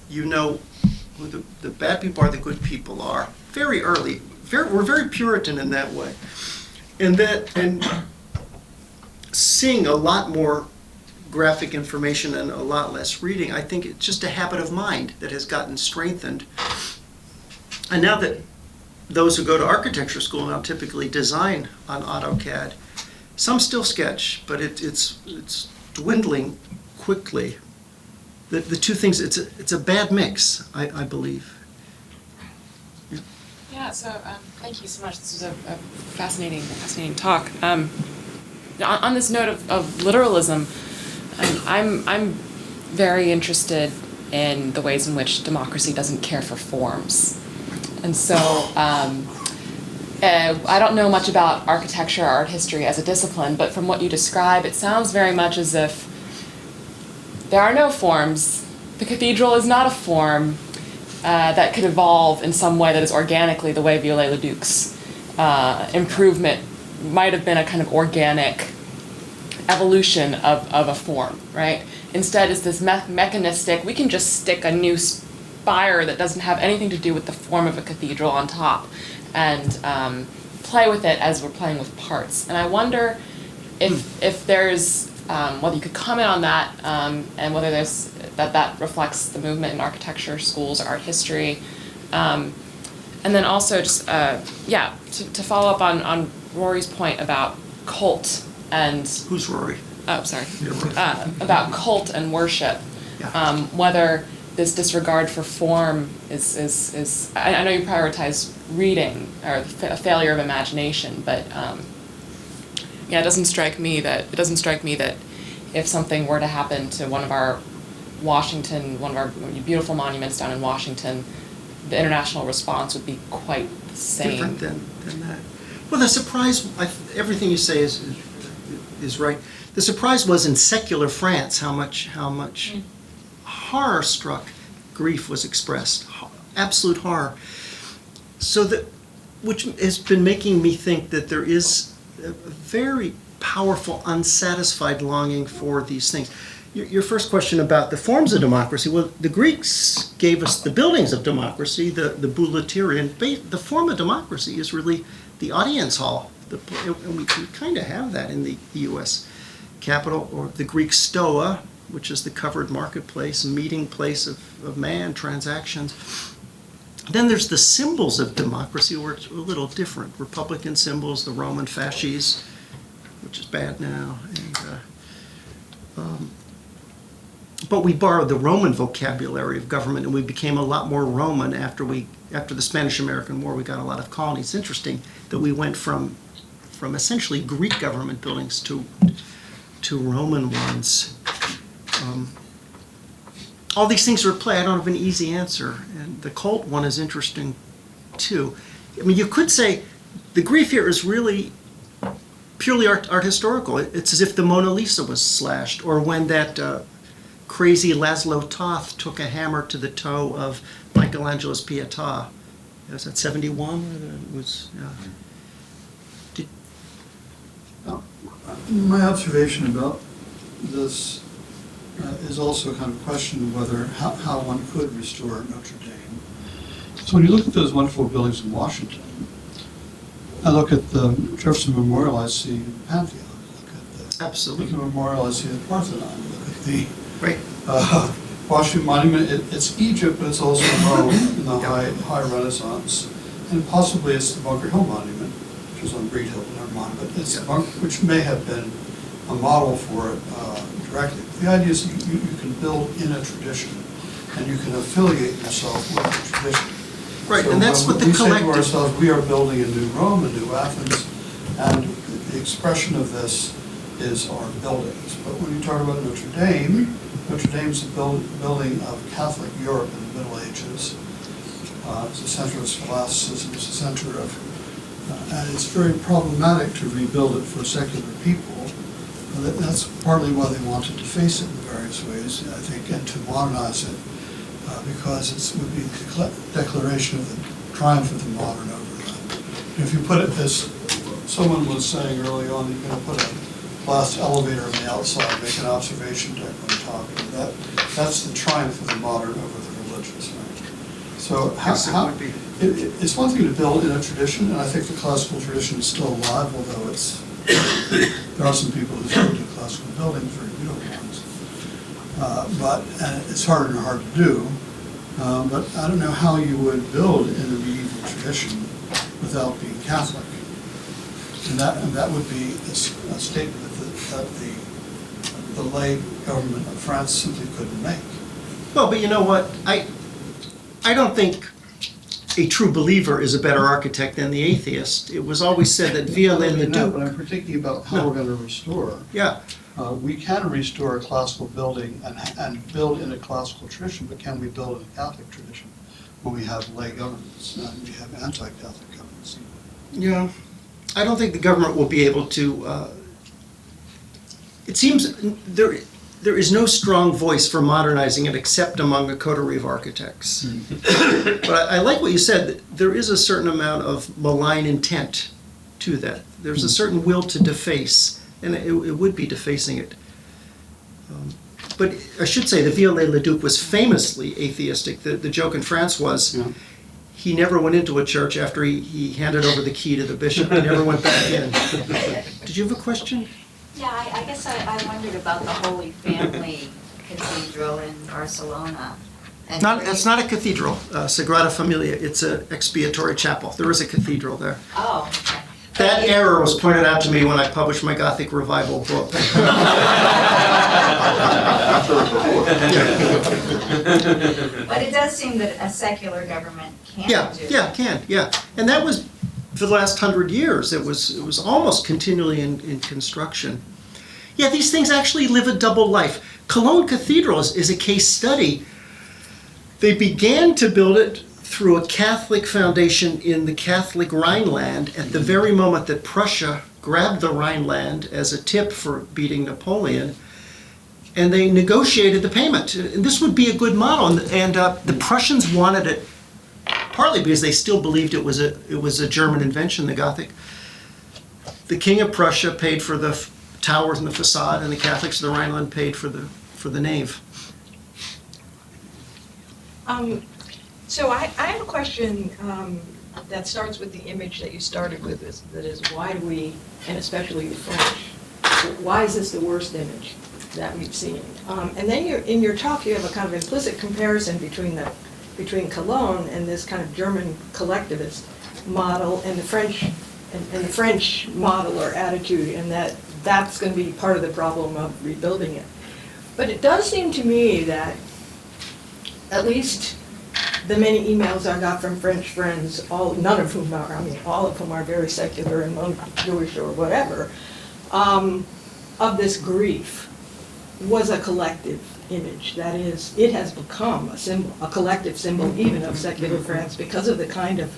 you know who the bad people are, the good people are. Very early. We're very Puritan in that way. And seeing a lot more graphic information and a lot less reading, I think it's just a habit of mind that has gotten strengthened. And now that those who go to architecture school now typically design on AutoCAD, some still sketch, but it's dwindling quickly. The two things, it's a bad mix, I believe. Yeah, so thank you so much. This was a fascinating talk. On this note of literalism, I'm very interested in the ways in which democracy doesn't care for forms. And so I don't know much about architecture or art history as a discipline, but from what you describe, it sounds very much as if there are no forms. The cathedral is not a form that could evolve in some way that is organically the way Violette Leduc's improvement might have been a kind of organic evolution of a form, right? Instead, it's this mechanistic, we can just stick a new spire that doesn't have anything to do with the form of a cathedral on top and play with it as we're playing with parts. And I wonder if there's, whether you could comment on that and whether there's, that reflects the movement in architecture, schools, or art history. And then also just, to follow up on Rory's point about cult and... Who's Rory? Oh, sorry. About cult and worship. Yeah. Whether this disregard for form is I know you prioritize reading or a failure of imagination, but it doesn't strike me that if something were to happen to one of our beautiful monuments down in Washington, the international response would be quite the same. Different than that. Well, the surprise, everything you say is right. The surprise was in secular France how much horror-struck grief was expressed, absolute horror. So that, which has been making me think that there is a very powerful, unsatisfied longing for these things. Your first question about the forms of democracy, well, the Greeks gave us the buildings of democracy, the Criterion. The form of democracy is really the audience hall. And we kind of have that in the U.S. Capitol, or the Greek Stoa, which is the covered marketplace, meeting place of man, transactions. Then there's the symbols of democracy, where it's a little different. Republican symbols, the Roman fasces, which is bad now. But we borrowed the Roman vocabulary of government, and we became a lot more Roman after the Spanish-American War. We got a lot of colonies. It's interesting that we went from essentially Greek government buildings to Roman ones. All these things are at play. I don't have an easy answer. And the cult one is interesting, too. I mean, you could say the grief here is really purely art historical. It's as if the Mona Lisa was slashed, or when that crazy Laszlo Toth took a hammer to the toe of Michelangelo's Pietà. Was that 71? It was, my observation about this is also kind of question whether how one could restore Notre Dame. So when you look at those wonderful buildings in Washington, I look at the Jefferson Memorial, I see the Pantheon. Look at the absolutely. Lincoln Memorial, I see the Parthenon. Look at the Right. Washington Monument. It's Egypt, but it's also Rome in the high Renaissance, and possibly it's the Bunker Hill Monument, which is on Breed Hill, never mind. But it's the Bunker, which may have been a model for it directly. The idea is you can build in a tradition, and you can affiliate yourself with the tradition. Right, so and that's what the we say to collective... ourselves, we are building a new Rome, a new Athens, and the expression of this is our buildings. But when you talk about Notre Dame is the building of Catholic Europe in the Middle Ages. It's a center of scholasticism, it's a center of, and it's very problematic to rebuild it for secular people. That's partly why they wanted to face it in various ways, I think, and to modernize it, because it would be the declaration of the triumph of the modern over them. If you put it this, someone was saying early on, you're going to put a glass elevator on the outside, make an observation deck on top. That's the triumph of the modern over the religious. Right? So it's one thing to build in a tradition, and I think the classical tradition is still alive, although there are some people who still do classical buildings, very beautiful ones. And it's harder and harder to do. But I don't know how you would build in a medieval tradition without being Catholic. And that would be a statement that the lay government of France simply couldn't make. Well, but you know what? I don't think a true believer is a better architect than the atheist. It was always said that Violette Leduc... But I'm thinking about how we're going to restore. Yeah. We can restore a classical building and build in a classical tradition, but can we build in a Catholic tradition? when we have lay governments, and we have anti-Catholic governments. Yeah, I don't think the government will be able to, it seems there is no strong voice for modernizing it except among a coterie of architects. But I like what you said, that there is a certain amount of malign intent to that. There's a certain will to deface, and it would be defacing it. But I should say, the Violette Leduc was famously atheistic. The joke in France was, he never went into a church after he handed over the key to the bishop. He never went back in. Did you have a question? Yeah, I guess I wondered about the Holy Family Cathedral in Barcelona. And That's not a cathedral, Sagrada Familia. It's an expiatory chapel. There is a cathedral there. Oh, okay. That error was pointed out to me when I published my Gothic Revival book. But it does seem that a secular government can do. And that was, for the last 100 years, it was almost continually in construction. Yeah, these things actually live a double life. Cologne Cathedral is a case study. They began to build it through a Catholic foundation in the Catholic Rhineland at the very moment that Prussia grabbed the Rhineland as a tip for beating Napoleon, and they negotiated the payment. And this would be a good model, and the Prussians wanted it partly because they still believed it was a German invention, the Gothic. The King of Prussia paid for the towers and the facade, and the Catholics of the Rhineland paid for the nave. So I have a question that starts with the image that you started with, that is why do we, and especially the French, why is this the worst image that we've seen? And then in your talk you have a kind of implicit comparison between Cologne and this kind of German collectivist model and the French model or attitude, and that's going to be part of the problem of rebuilding it. But it does seem to me that at least the many emails I got from French friends, all of whom are very secular and Jewish or whatever, of this grief was a collective image. That is, it has become a symbol, a collective symbol even of secular France because of the kind of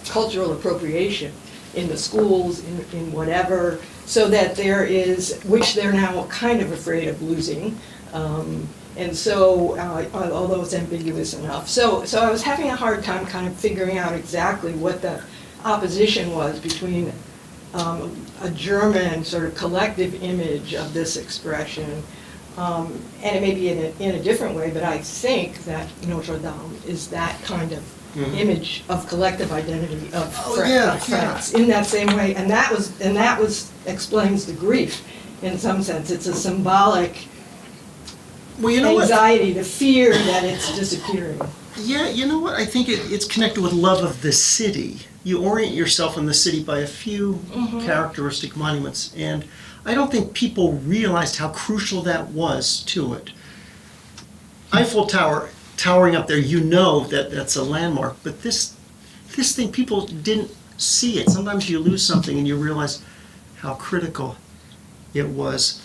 cultural appropriation in the schools, in whatever, so that there is, which they're now kind of afraid of losing. And so, although it's ambiguous enough. So I was having a hard time kind of figuring out exactly what the opposition was between a German sort of collective image of this expression, and it may be in a different way, but I think that Notre Dame is that kind of image of collective identity of France in that same way, and that explains the grief in some sense. It's a symbolic anxiety, the fear that it's disappearing. Yeah, you know what? I think it's connected with love of the city. You orient yourself in the city by a few characteristic monuments, and I don't think people realized how crucial that was to it. Eiffel Tower, towering up there, you know that that's a landmark, but this thing, people didn't see it. Sometimes you lose something and you realize how critical it was.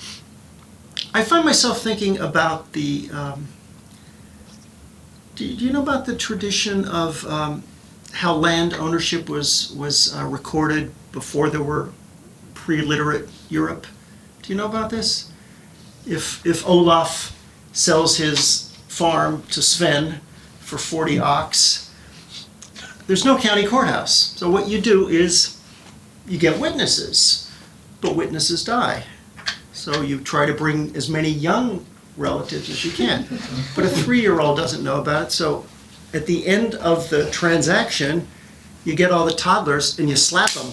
I find myself thinking about the, do you know about the tradition of how land ownership was recorded before there were pre-literate Europe? Do you know about this? If Olaf sells his farm to Sven for 40 ox, there's no county courthouse. So what you do is you get witnesses, but witnesses die. So you try to bring as many young relatives as you can. But a 3-year-old doesn't know about it, so at the end of the transaction, you get all the toddlers and you slap them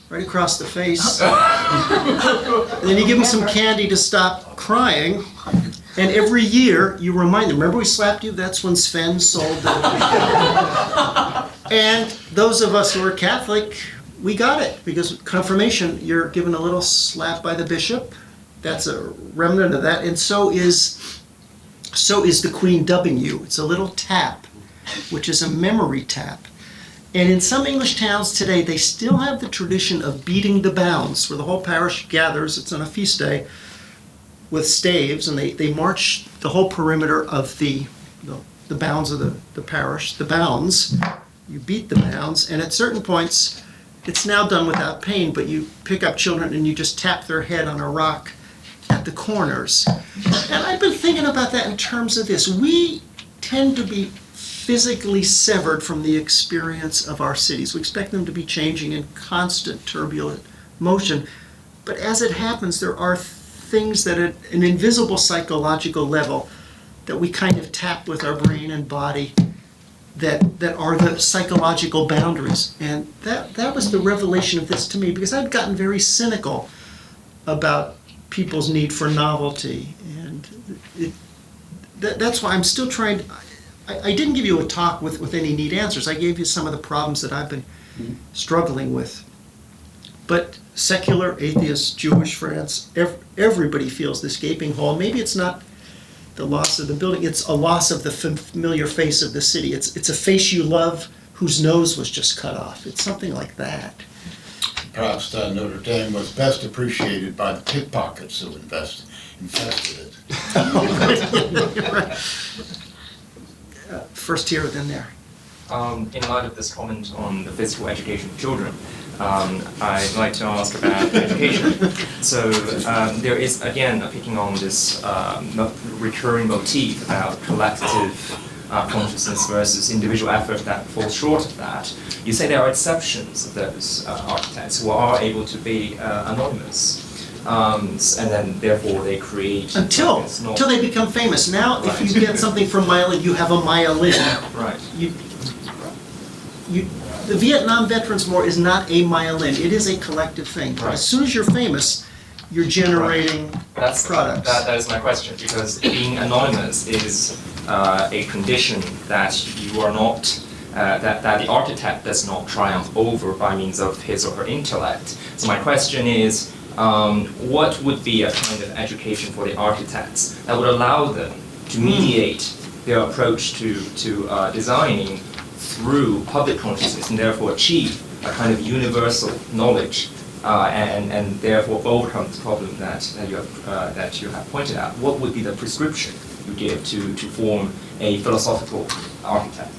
right across the face. And then you give them some candy to stop crying. And every year you remind them, remember we slapped you? That's when Sven sold them. And those of us who are Catholic, we got it, because confirmation, you're given a little slap by the bishop. That's a remnant of that, and so is the Queen dubbing you. It's a little tap, which is a memory tap. And in some English towns today, they still have the tradition of beating the bounds, where the whole parish gathers, it's on a feast day, with staves, and they march the whole perimeter of the the bounds of the parish, the bounds. You beat the bounds, and at certain points, it's now done without pain, but you pick up children and you just tap their head on a rock at the corners. And I've been thinking about that in terms of this. We tend to be physically severed from the experience of our cities. We expect them to be changing in constant turbulent motion. But as it happens, there are things that at an invisible psychological level that we kind of tap with our brain and body that are the psychological boundaries. And that was the revelation of this to me, because I'd gotten very cynical about people's need for novelty. And that's why I'm still trying to, I didn't give you a talk with any neat answers. I gave you some of the problems that I've been struggling with. But secular, atheist, Jewish France, everybody feels this gaping hole. Maybe it's not the loss of the building, it's a loss of the familiar face of the city. It's a face you love whose nose was just cut off. It's something like that. Perhaps Notre Dame was best appreciated by the pickpockets who infested it. First here, then there. In light of this comment on the physical education of children, I'd like to ask about education. So there is, again, picking on this recurring motif about collective consciousness versus individual effort that falls short of that. You say there are exceptions of those architects who are able to be anonymous. And then therefore they create... Until they become famous. Now, right. If you get something from Myelin, you have a Myelin. Right. The Vietnam Veterans War is not a Myelin. It is a collective thing. Right. As soon as you're famous, you're generating products. That is my question, because being anonymous is a condition that you are not, that the architect does not triumph over by means of his or her intellect. So my question is, what would be a kind of education for the architects that would allow them to mediate their approach to designing through public consciousness, and therefore achieve a kind of universal knowledge, and therefore overcome the problem that you have pointed out? What would be the prescription you give to form a philosophical architect?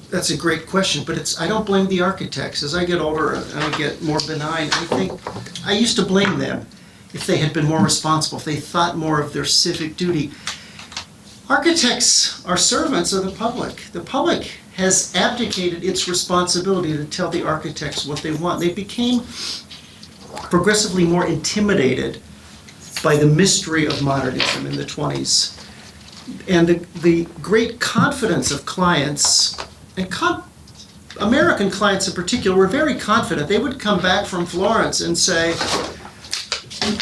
That's a great question, but I don't blame the architects. As I get older and I get more benign, I think I used to blame them if they had been more responsible, if they thought more of their civic duty. Architects are servants of the public. The public has abdicated its responsibility to tell the architects what they want. They became progressively more intimidated by the mystery of modernism in the 20s. And the great confidence of clients, and American clients in particular, were very confident. They would come back from Florence and say,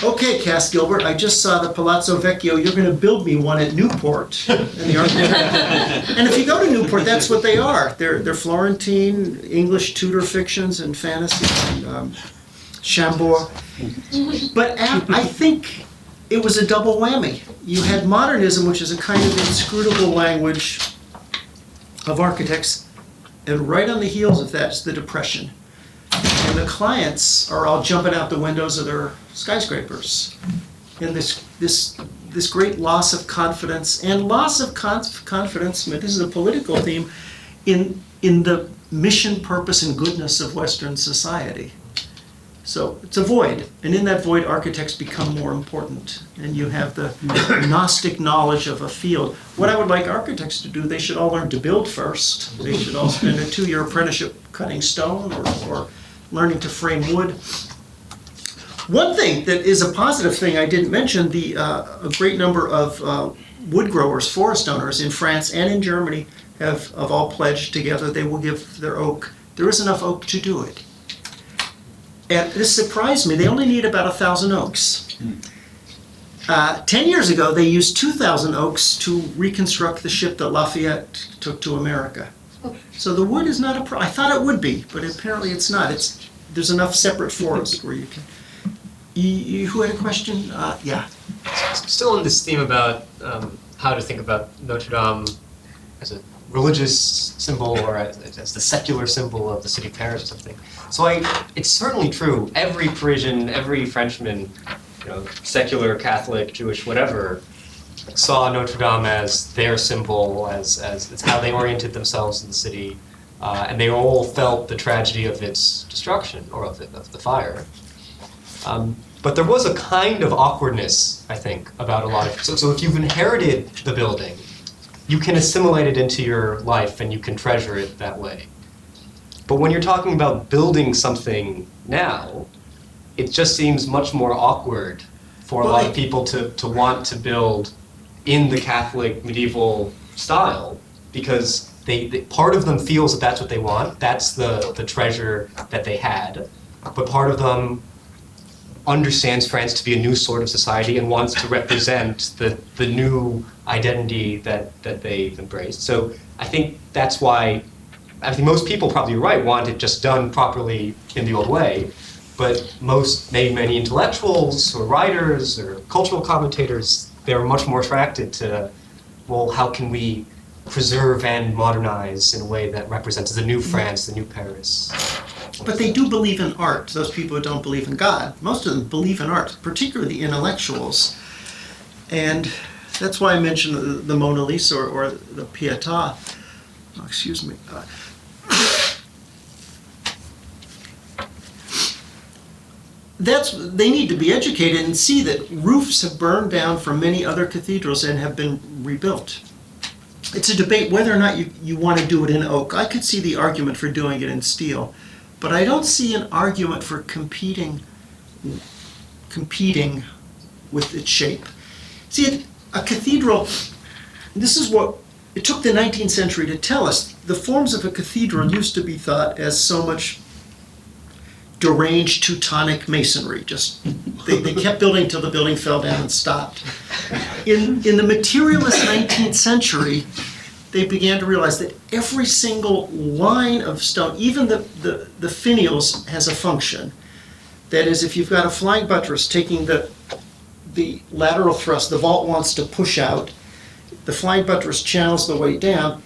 "Okay, Cass Gilbert, I just saw the Palazzo Vecchio. You're going to build me one at Newport." And if you go to Newport, that's what they are. They're Florentine, English Tudor fictions and fantasy, and Chambord. But I think it was a double whammy. You had modernism, which is a kind of inscrutable language of architects, and right on the heels of that is the Depression. And the clients are all jumping out the windows of their skyscrapers. And this great loss of confidence, and loss of confidence, this is a political theme, in the mission, purpose, and goodness of Western society. So it's a void, and in that void, architects become more important, and you have the Gnostic knowledge of a field. What I would like architects to do, they should all learn to build first. They should all spend a 2-year apprenticeship cutting stone or learning to frame wood. One thing that is a positive thing I didn't mention, a great number of wood growers, forest owners in France and in Germany have all pledged together they will give their oak. There is enough oak to do it. And this surprised me. They only need about 1,000 oaks. 10 years ago, they used 2,000 oaks to reconstruct the ship that Lafayette took to America. So the wood is not a problem. I thought it would be, but apparently it's not. There's enough separate forest where you can. Who had a question? Yeah. Still on this theme about how to think about Notre Dame as a religious symbol or as the secular symbol of the city of Paris or something. So it's certainly true. Every Parisian, every Frenchman, secular, Catholic, Jewish, whatever, saw Notre Dame as their symbol, as it's how they oriented themselves in the city, and they all felt the tragedy of its destruction, or of the fire. But there was a kind of awkwardness, I think, about a lot of. So if you've inherited the building, you can assimilate it into your life and you can treasure it that way. But when you're talking about building something now, it just seems much more awkward for a lot of people to want to build in the Catholic medieval style, because they part of them feels that that's what they want, that's the treasure that they had, but part of them understands France to be a new sort of society and wants to represent the new identity that they've embraced. So I think that's why, I think most people, probably right, want it just done properly in the old way, but maybe many intellectuals or writers or cultural commentators, they're much more attracted to, well, how can we preserve and modernize in a way that represents the new France, the new Paris. But they do believe in art, those people who don't believe in God. Most of them believe in art, particularly the intellectuals. And that's why I mentioned the Mona Lisa or the Pietà. Oh, excuse me. They need to be educated and see that roofs have burned down from many other cathedrals and have been rebuilt. It's a debate whether or not you want to do it in oak. I could see the argument for doing it in steel, but I don't see an argument for competing with its shape. See, a cathedral, this is what it took the 19th century to tell us. The forms of a cathedral used to be thought as so much deranged Teutonic masonry. Just they kept building till the building fell down and stopped. In the materialist 19th century, they began to realize that every single line of stone, even the finials, has a function. That is, if you've got a flying buttress taking the lateral thrust, the vault wants to push out, the flying buttress channels the weight down,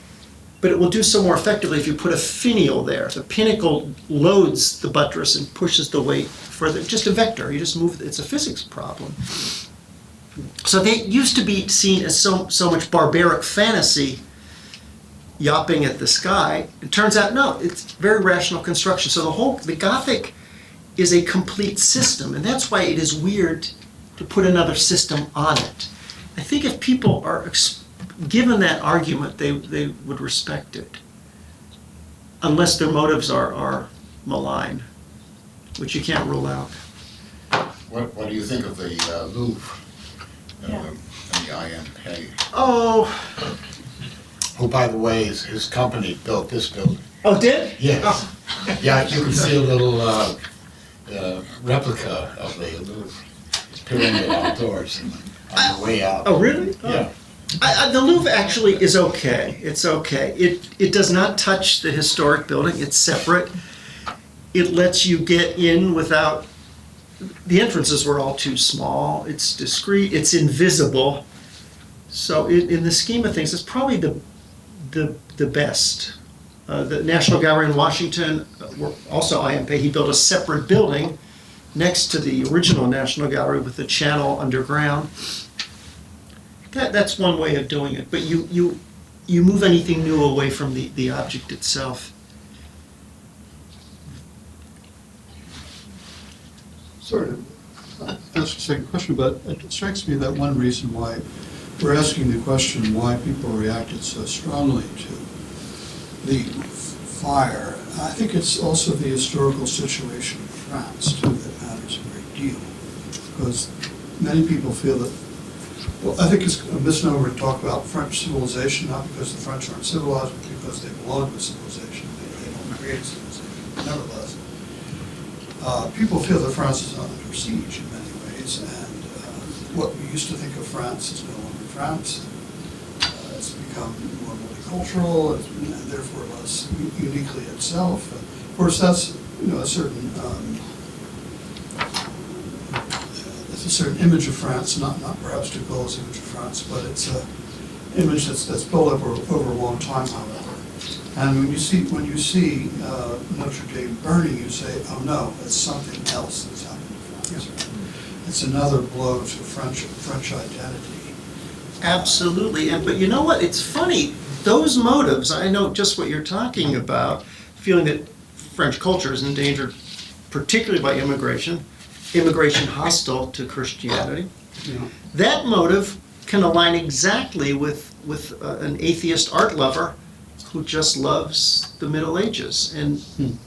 but it will do so more effectively if you put a finial there. The pinnacle loads the buttress and pushes the weight further. Just a vector, you just move, it's a physics problem. So they used to be seen as so much barbaric fantasy, yawping at the sky. It turns out, no, it's very rational construction. So the Gothic is a complete system, and that's why it is weird to put another system on it. I think if people are given that argument, they would respect it, unless their motives are malign, which you can't rule out. What do you think of the Louvre and the IMP? Oh, by the way, his company built this building. Oh, did? Yes. Oh. Yeah, you can see a little replica of the Louvre. It's pyramid outdoors on the way out. Oh, really? Yeah. The Louvre actually is okay. It's okay. It does not touch the historic building. It's separate. It lets you get in without... The entrances were all too small. It's discreet. It's invisible. So in the scheme of things, it's probably the best. The National Gallery in Washington, also IMP, he built a separate building next to the original National Gallery with a channel underground. That's one way of doing it, but you move anything new away from the object itself. Sorry to ask a second question, but it strikes me that one reason why we're asking the question why people reacted so strongly to the fire, I think it's also the historical situation of France, too, that matters a great deal. Because many people feel that, well, I think it's a misnomer to talk about French civilization, not because the French aren't civilized, but because they belong to civilization. They don't create civilization. Nevertheless, people feel that France is under siege in many ways, and what we used to think of France is no longer France. It's become more multicultural, and therefore less uniquely itself. Of course, that's a certain image of France, not perhaps de Gaulle's image of France, but it's an image that's built up over a long time, however. And when you see Notre Dame burning, you say, oh no, it's something else that's happened to France. It's another blow to French identity. Absolutely, but you know what, it's funny, those motives, I know just what you're talking about, feeling that French culture is endangered, particularly by immigration hostile to Christianity. Yeah. That motive can align exactly with an atheist art lover who just loves the Middle Ages. And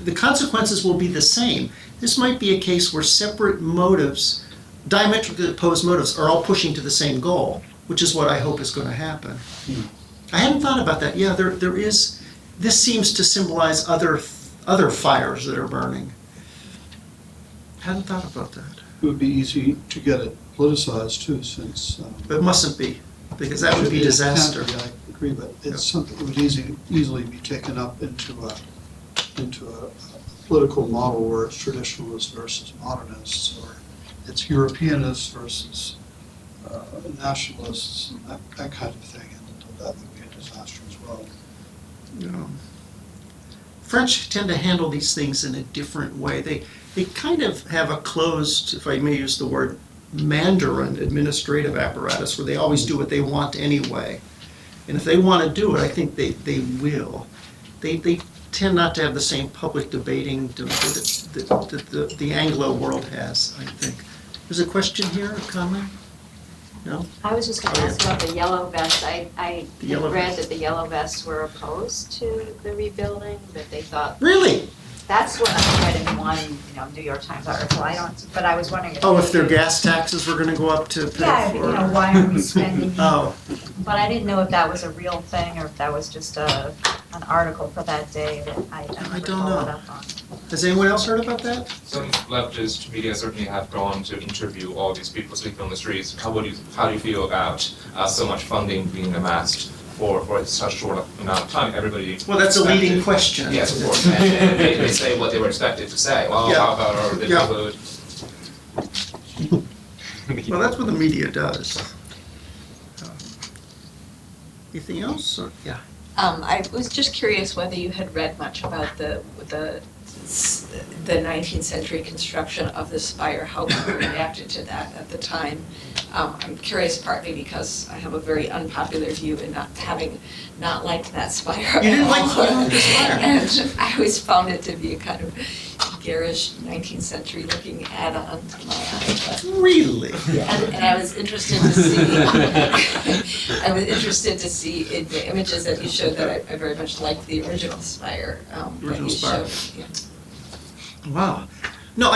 the consequences will be the same. This might be a case where separate motives, diametrically opposed motives, are all pushing to the same goal, which is what I hope is going to happen. I hadn't thought about that. Yeah, there is, this seems to symbolize other fires that are burning. Hadn't thought about that. It would be easy to get it politicized too, since. But it mustn't be, because that would be disaster. It can be, I agree, but it's something that would easily be taken up into a political model where it's traditionalists versus modernists, or it's Europeanists versus nationalists, and that kind of thing, and that would be a disaster as well. French tend to handle these things in a different way. They kind of have a closed, if I may use the word, Mandarin administrative apparatus where they always do what they want anyway. And if they want to do it, I think they will. They tend not to have the same public debating that the Anglo world has, I think. There's a question here, a comment? No? I was just going to ask about the yellow vests. I had Yellow read vests. that the yellow vests were opposed to the rebuilding, that they thought, Really? that's what I read in one, New York Times article. But I was wondering if. Oh, if their gas taxes were going to go up to pay Yeah, for. why are we spending? Oh, But I didn't know if that was a real thing or if that was just an article for that day that I I never don't followed know. up on. has anyone else heard about that? Some leftist media certainly have gone to interview all these people sleeping on the streets. How do you feel about so much funding being amassed for such short amount of time? Everybody. Well, that's a leading question. Yes, of course. And they say what they were expected to say. Well, Yeah. how about our neighborhood? Well, that's what the media does. Anything else? Yeah. I was just curious whether you had read much about the 19th century construction of the spire, how people reacted to that at the time. I'm curious partly because I have a very unpopular view in not liked that spire. You didn't like the spire? And I always found it to be a kind of garish 19th century looking add-on to my eye. But Really? and I was interested to see in the images that you showed that I very much liked the original spire. That you spire. showed, yeah. Wow. No,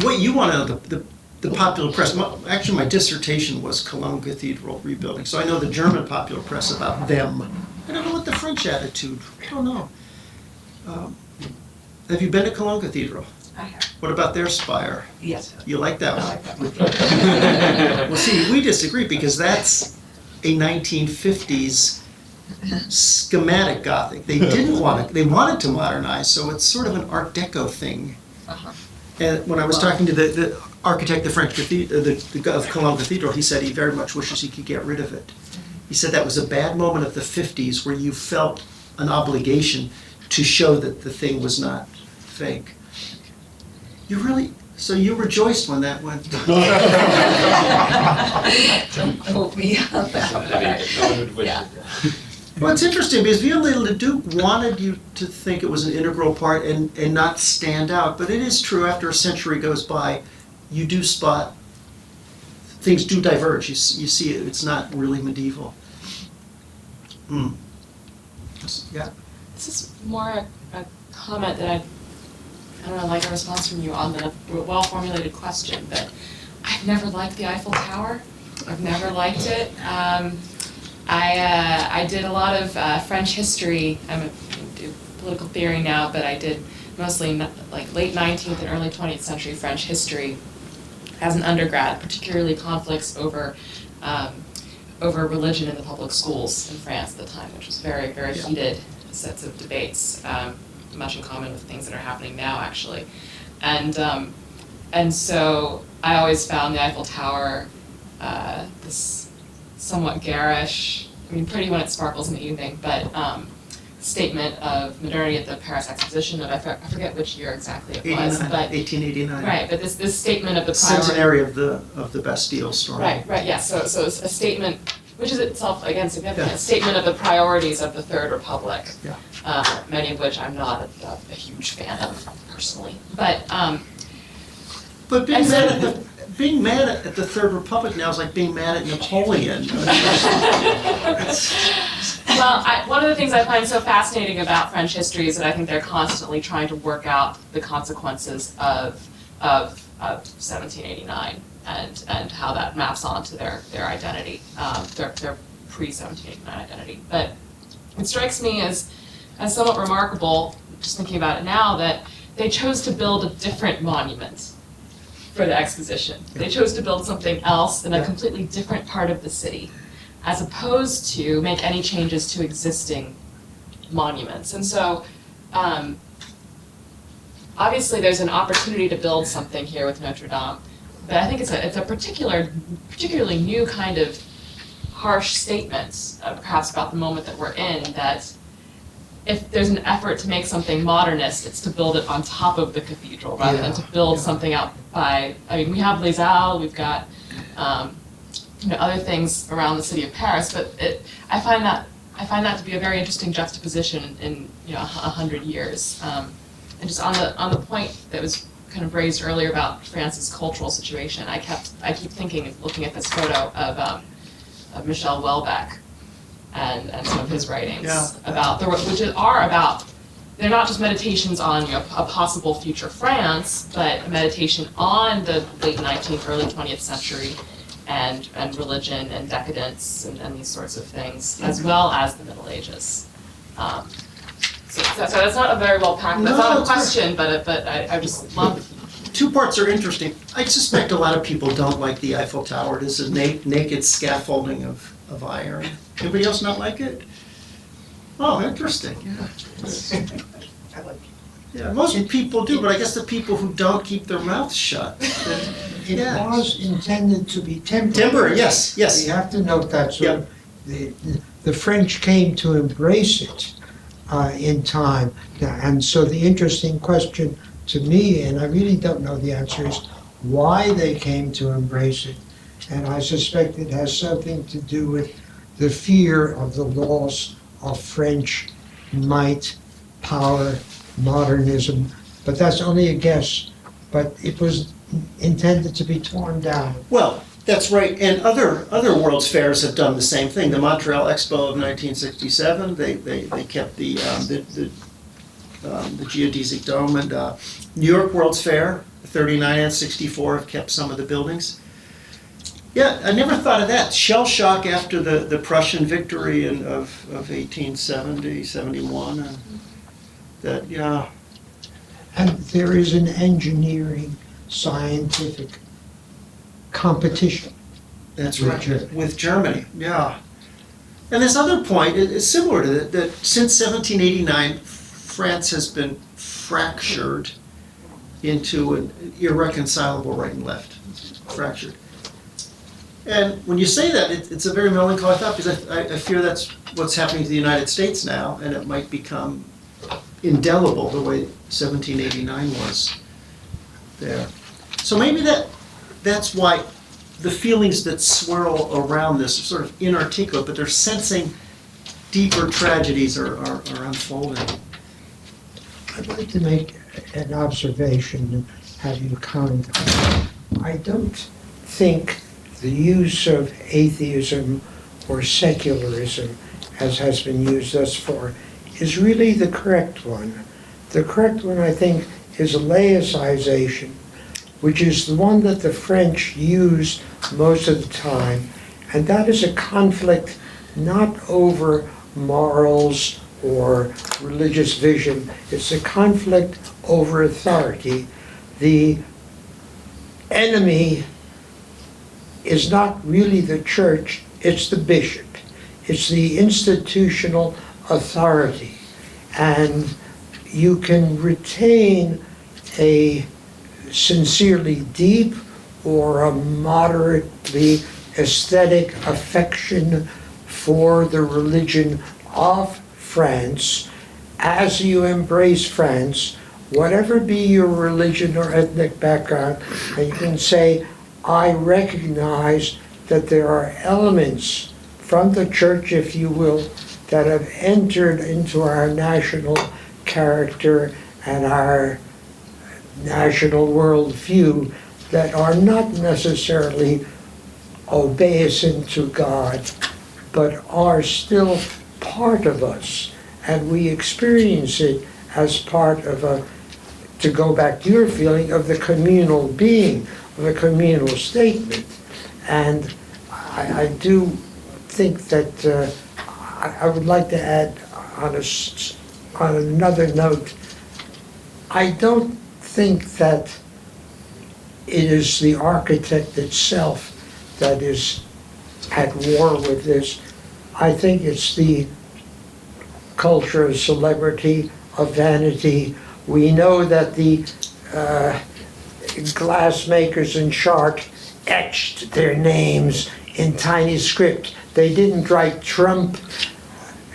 what you want to know, the popular press, actually my dissertation was Cologne Cathedral rebuilding, so I know the German popular press about them. I don't know what the French attitude, I don't know. Have you been to Cologne Cathedral? I have. What about their spire? Yes. You like that I one? like that one. Well, see, we disagree because that's a 1950s schematic Gothic. They wanted to modernize, so it's sort of an Art Deco thing. Uh-huh. And when I was talking to the architect of of Cologne Cathedral, he said he very much wishes he could get rid of it. He said that was a bad moment of the 50s where you felt an obligation to show that the thing was not fake. So you rejoiced when that went? Don't quote me on that. Yeah. Well, it's interesting because Violette Leduc wanted you to think it was an integral part and not stand out, but it is true after a century goes by, you do spot, things do diverge. You see it's not really medieval. Yeah. This is more a comment that I don't know, like a response from you on the well-formulated question, but I've never liked the Eiffel Tower. I've never liked it. I did a lot of French history. I do political theory now, but I did mostly like late 19th and early 20th century French history as an undergrad, particularly conflicts over religion in the public schools in France at the time, which was very, very heated sets of debates, much in common with things that are happening now, actually. And so I always found the Eiffel Tower this somewhat garish, I mean, pretty when it sparkles in the evening, but statement of modernity at the Paris Exposition of, I forget which year exactly it was, but 1889. right, but this statement of the Centenary of the Bastille storm. Right, yeah. So it's a statement which is itself, again, significant, Yeah. a statement of the priorities of the Third Republic, Yeah. many of which I'm not a huge fan of personally. But But And so- being mad at the Third Republic now is like being mad at Napoleon. well, one of the things I find so fascinating about French history is that I think they're constantly trying to work out the consequences of 1789 and how that maps onto their identity, their pre-1789 identity. But it strikes me as somewhat remarkable, just thinking about it now, that they chose to build a different monument for the exposition. They chose to build something else in a completely different part of the city, as opposed to make any changes to existing monuments. And so, obviously there's an opportunity to build something here with Notre Dame, but I think it's a particularly new kind of harsh statement, perhaps about the moment that we're in, that if there's an effort to make something modernist, it's to build it on top of the cathedral rather than to build something out by, I mean, we have Les Halles, we've got other things around the city of Paris, but I find that to be a very interesting juxtaposition in 100 years. And just on the point that was kind of raised earlier about France's cultural situation, I keep thinking, looking at this photo of Michel Houellebecq and some of his writings about they're not just meditations on a possible future France, but a meditation on the late 19th, early 20th century and religion and decadence and these sorts of things, as well as the Middle Ages. So that's not a very well packed, that's not a question, but I just love. Two parts are interesting. I suspect a lot of people don't like the Eiffel Tower. It is a naked scaffolding of iron. Anybody else not like it? Oh, interesting. I like it. Yeah, most people do, but I guess the people who don't keep their mouths shut. It was intended to be temporary. Temporary, yes. You have to note that. So the French came to embrace it in time. And so the interesting question to me, and I really don't know the answer, is why they came to embrace it. And I suspect it has something to do with the fear of the loss of French might, power, modernism. But that's only a guess. But it was intended to be torn down. Well, that's right. And other World's Fairs have done the same thing. The Montreal Expo of 1967, they kept the geodesic dome, and New York World's Fair, 39 and 64 have kept some of the buildings. Yeah, I never thought of that. Shell shock after the Prussian victory of 1870, 71. And there is an engineering, scientific competition. That's right, with Germany, yeah. And this other point is similar to that since 1789, France has been fractured into an irreconcilable right and left, fractured. And when you say that, it's a very melancholy thought, because I fear that's what's happening to the United States now, and it might become indelible the way 1789 was there. So maybe that's why the feelings that swirl around this are sort of inarticulate, but they're sensing deeper tragedies are unfolding. I'd like to make an observation and have you comment on it. I don't think the use of atheism or secularism, as has been used thus far, is really the correct one. The correct one, I think, is laicization, which is the one that the French use most of the time, and that is a conflict not over morals or religious vision, it's a conflict over authority. The enemy is not really the church, it's the bishop. It's the institutional authority. And you can retain a sincerely deep or a moderately aesthetic affection for the religion of France as you embrace France, whatever be your religion or ethnic background, and you can say, I recognize that there are elements from the church, if you will, that have entered into our national character and our national worldview that are not necessarily obeisant to God, but are still part of us. And we experience it as part of to go back to your feeling, of the communal being, of a communal statement. And I do think that I would like to add on another note, I don't think that it is the architect itself that is at war with this. I think it's the culture of celebrity, of vanity. We know that the glassmakers in Chartres etched their names in tiny script. They didn't write Trump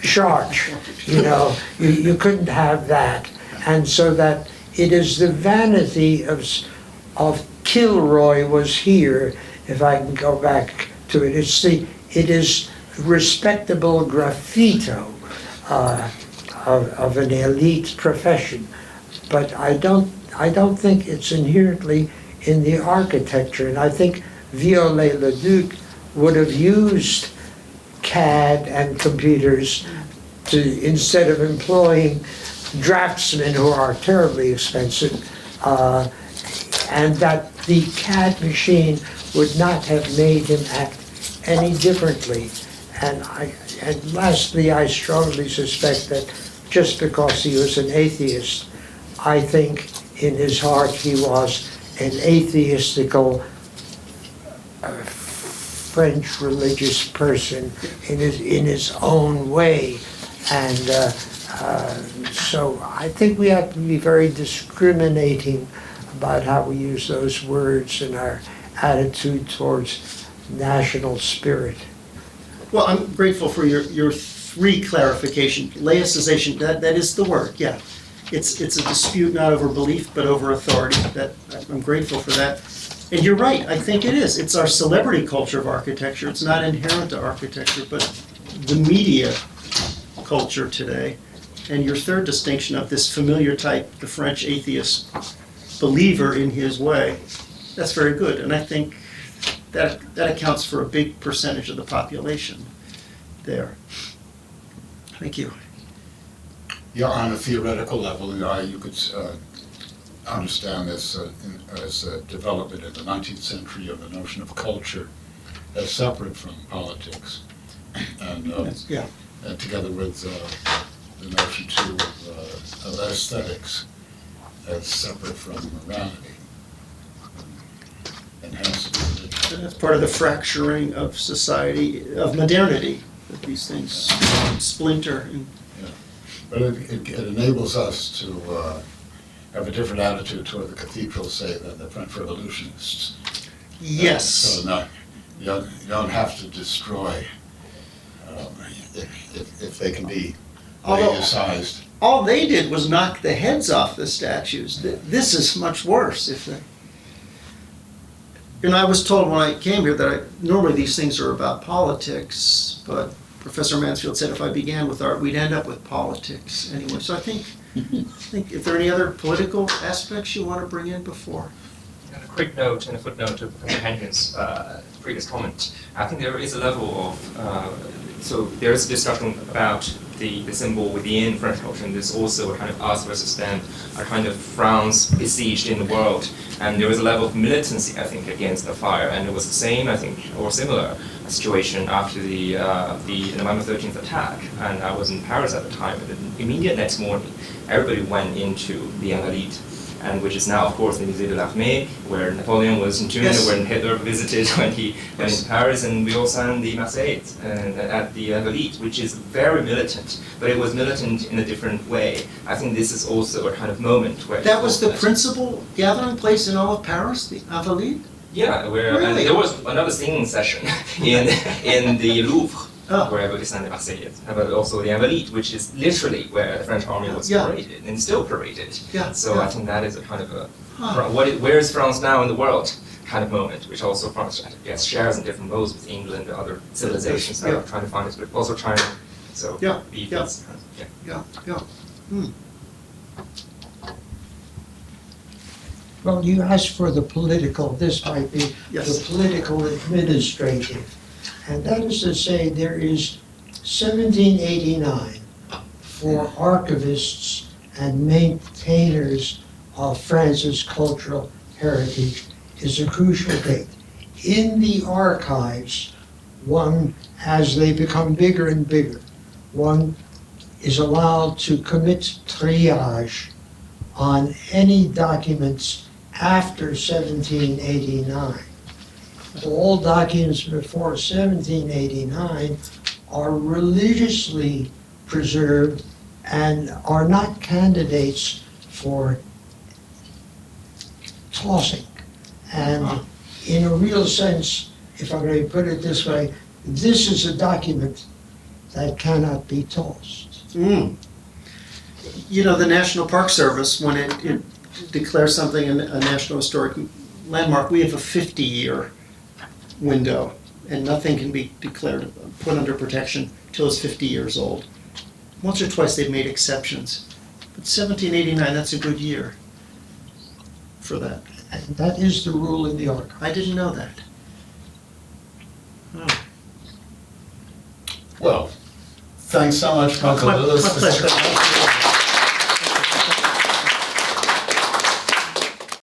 Chartres, you know. You couldn't have that. And so that it is the vanity of Kilroy was here, if I can go back to it. It is respectable graffito of an elite profession. But I don't think it's inherently in the architecture. And I think Violette Leduc would have used CAD and computers to, instead of employing draftsmen who are terribly expensive, and that the CAD machine would not have made him act any differently. And lastly, I strongly suspect that just because he was an atheist, I think in his heart he was an atheistical French religious person in his own way. And so I think we have to be very discriminating about how we use those words and our attitude towards national spirit. Well, I'm grateful for your three clarification. Laicization, that is the word, yeah. It's a dispute not over belief, but over authority. I'm grateful for that. And you're right, I think it is. It's our celebrity culture of architecture. It's not inherent to architecture, but the media culture today. And your third distinction of this familiar type, the French atheist believer in his way, that's very good. And I think that accounts for a big percentage of the population there. Thank you. Yeah, on a theoretical level, you could understand this as a development in the 19th century of the notion of culture as separate from politics, and together with the notion too of aesthetics as separate from morality, and hence That's part of the fracturing of society, of modernity, that these things splinter. But it enables us to have a different attitude toward the cathedral, say, than the French revolutionists. Yes. So no, you don't have to destroy if they can be laicized. All they did was knock the heads off the statues. This is much worse. And I was told when I came here that normally these things are about politics, but Professor Mansfield said if I began with art, we'd end up with politics anyway. So I think if there are any other political aspects you want to bring in before? A quick note and a footnote to Professor Henkin's previous comment. I think there is a level of, so there is a discussion about the symbol within French culture, and there's also a kind of us versus them, a kind of France besieged in the world. And there was a level of militancy, I think, against the fire, and it was the same, I think, or similar situation after the November 13th attack. And I was in Paris at the time, and the immediate next morning, everybody went into the Invalides, and which is now, of course, the Musée de l'Armée, where Napoleon was entombed, Yes. where Hitler visited when he went into Paris, and we all sang the Marseillaise at the Invalides, which is very militant, but it was militant in a different way. I think this is also a kind of moment where... That was the principal gathering place in all of Paris, the Invalides? Yeah, where and Really? there was another singing session in the Louvre Oh. wherever the Saint-Marseillais, but also the Invalides, which is literally where the French army was Yeah. paraded and still paraded. Yeah, So yeah. I think that is a kind of a Huh. where is France now in the world kind of moment, which also France yes, shares in different modes with England and other civilizations that Yeah. are trying to find it, but also China. So Yeah, be yeah. these kind of- yeah. Yeah, yeah. Well, you asked for the political, this might be Yes. the political administrative. And that is to say, there is 1789 for archivists and maintainers of France's cultural heritage is a crucial date. In the archives, one, as they become bigger and bigger, one is allowed to commit triage on any documents after 1789. All documents before 1789 are religiously preserved and are not candidates for tossing. And in a real sense, if I may put it this way, this is a document that cannot be tossed. Mm. You know, the National Park Service, when it declares something a National Historic Landmark, we have a 50-year window, and nothing can be declared, put under protection till it's 50 years old. Once or twice they've made exceptions, but 1789, that's a good year for that. And that is the rule in the archive. I didn't know that. Oh. Well, thanks so much, Michael My Lewis. pleasure.